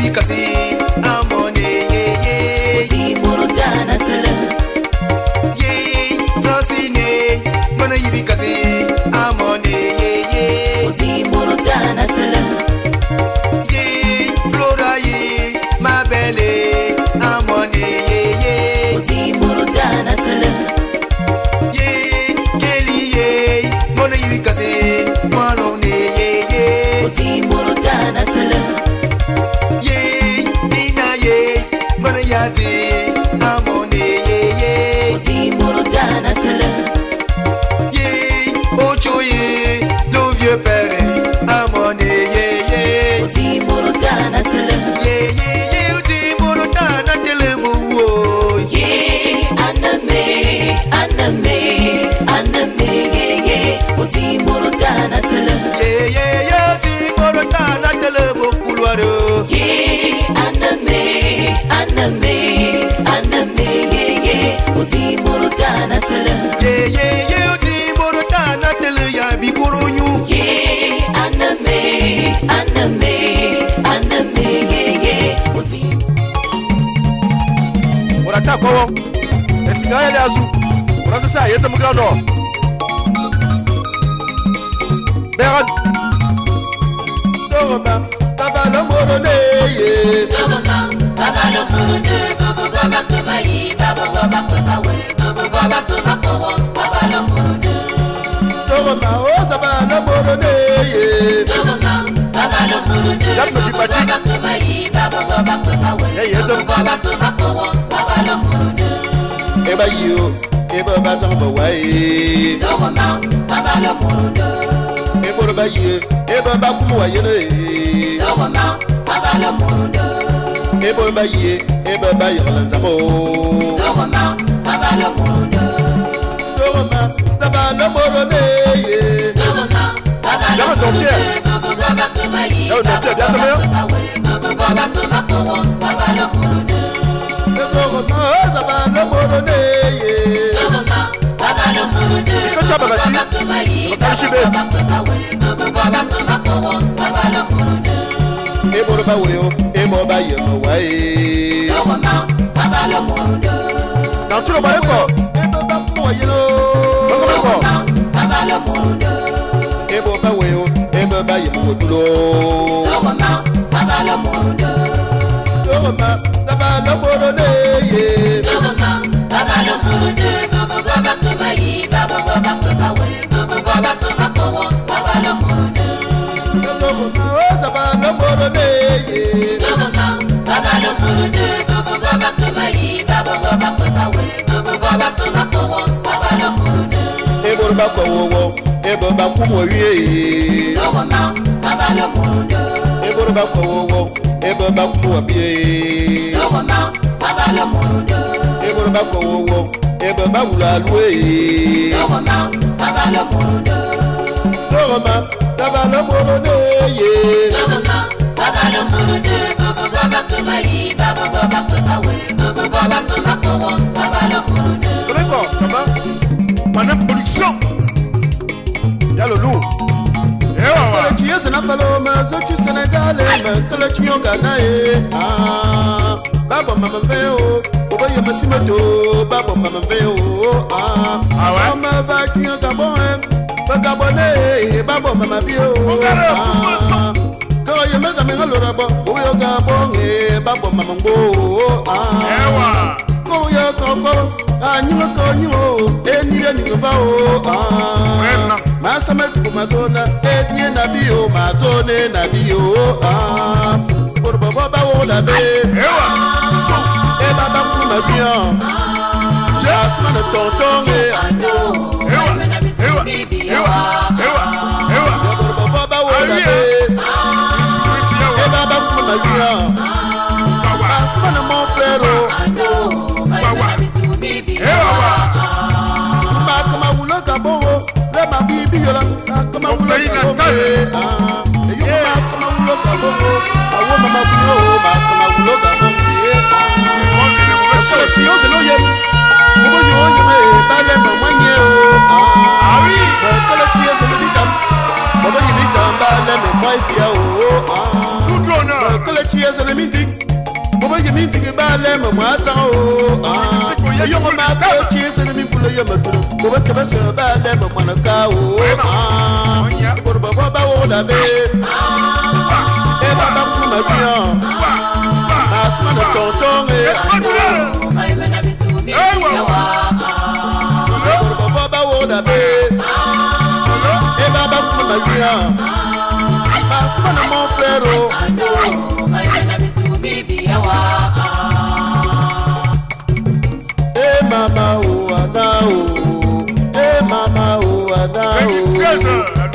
yibi kasi amone ye Oti Morotana Tele ye Francine Mona yibi kasi amone ye Oti Morotana Tele ye Flora ye ma belle amone ye Oti Morotana Tele ye Kelly ye Mona yibi kasi manone ye Oti Morotana Tele ye Nina ye Mona yati amone ye Oti Morotana Tele ye Ocho ye le vieux père amone ye Oti Morotana Tele ye Oti Morotana Tele wo Ye Aname Aname Aname Ye Oti Morotana Tele ye Oti Morotana Tele wo couloir Ye Aname Aname Aname Ye Oti Morotana Tele ye Oti Morotana Tele ya bi koronyu Ye Aname Aname Aname Ye Oti Orata kowo. Esinga yale azu. Orasa sa yete mugrano. Beran. Doroba. Tabalo morone ye. Dogoma, Sabalo Murude, Baba Baba Kubai, Baba Baba Kubawe, Baba Baba Kubakowo, Sabalo Murude. Doroba. Oh sabalo morone ye. Dogoma, Sabalo Murude, Yap me Baba jipati. Baba Kubai, Baba Baba Kubawe, Hey, yetem. Baba Baba Kubakowo, Sabalo Murude. Eba yo. Eba batang bawai. Dogoma, Sabalo Murude. Eba ba ye. Eba ba kumu wa yene. Dogoma, Sabalo Murude. Eba ba ye. Eba ba yalan zamo. Dogoma, Sabalo Murude. Doroba. Sabalo morone ye. Dogoma, Sabalo Y'a un Murude, Pierre. Baba Baba Kubai, Y'a un Baba Pierre, Baba viens, Kubawe, Baba Baba Kubakowo, Sabalo Murude. Doroba. Oh sabalo morone ye. Dogoma, Sabalo Murude, Ikocha Baba babasi. Baba Kubai, Bakalishibe. Baba Baba Kubawe, Baba Baba Kubakowo, Sabalo Murude. Ebo ba weyo. Ebo ba yemo wae. Dogoma, Sabalo Murude. Nantulo ba yeko. Ebo ba kumu wa yeno. Dogoma, Sabalo Murude. Ebo ba weyo. Ebo ba yemo tulo. Dogoma, Sabalo Murude. Doroba. Sabalo morone ye. Dogoma, Sabalo Murude, Baba Baba Kubai, Baba Baba Kubawe, Baba Baba Kubakowo, Sabalo Murude. Doroba. Oh sabalo morone ye. Dogoma, Sabalo Murude, Baba Baba Kubai, Baba Baba Kubawe, Baba Baba Kubakowo, Sabalo Murude. Ebo ba kowo. Ebo ba kumu wiye. Dogoma, Sabalo Murude. Ebo ba kowo. Ebo ba kumu wiye. Dogoma, Sabalo Murude. Ebo ba kowo. Ebo ba wula luwe. Dogoma, Sabalo Murude. Doroba. Sabalo morone ye. Dogoma, Sabalo Murude, Baba Baba Kubai, Baba Baba Kubawe, Baba Baba Kubakowo, Sabalo Murude. D'accord, ça va? Madame Production. Y'a le loup. Ewa. Tu es un afaloma, tu Sénégal, que le tuyau ganaé. Ah, babo mama veo, oba yama simato, babo mama veo. Ah, sama va tuyau gabon, bagabone, babo mama vio. Ah, quand yama zamena lorabo, oyo gabon, babo mama mbo. Ah, Ewa. quand y'a encore, ah, nyuma konyo, et n'y a ni vao. Ah, masama kumatona, et n'y na bio, matone na bio. Ah, pour baba bao la be. Ewa. Et baba kumasian. Jasmine tonton et Ewa. Ewa. Ewa. Ewa. Ewa. pour baba bao la be. Et baba kumasian. Jasmine mon frère. Ewa. Kama wulo gabon, le ma bibi yola. Kama wulo gabon, kama wulo gabon. Awo mama biyo, kama wulo gabon. Kala chiyo se lo yem. Bobo yo yeme, bale no manye o. Ah oui. Kala chiyo se lo bidam. Bobo yi bidam bale me moisia o. Tout l'honneur. Kala chiyo se lo minti. Bobo ye minti ke ba le mo mata o. Ah. Yo ma ka o chi se mi fulu ye ma duro. Bobo ke ba se ba le mo mana ka o. Ah. Bobo baba ba o da be. E ba ba ku ma biya. Asma de tonton e. Bobo baba o da be. E ba ba ku ma biya. Asma de mon frère o. Eh mama o ana o, eh mama o ana o,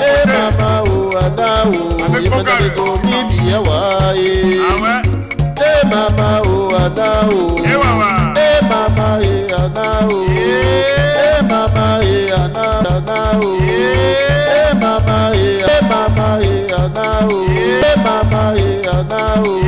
eh mama o ana o, yemana de to mi biyawa eh. Eh mama o ana o, eh mama e ana o, eh mama e ana o, eh mama e ana o, eh mama e ana o.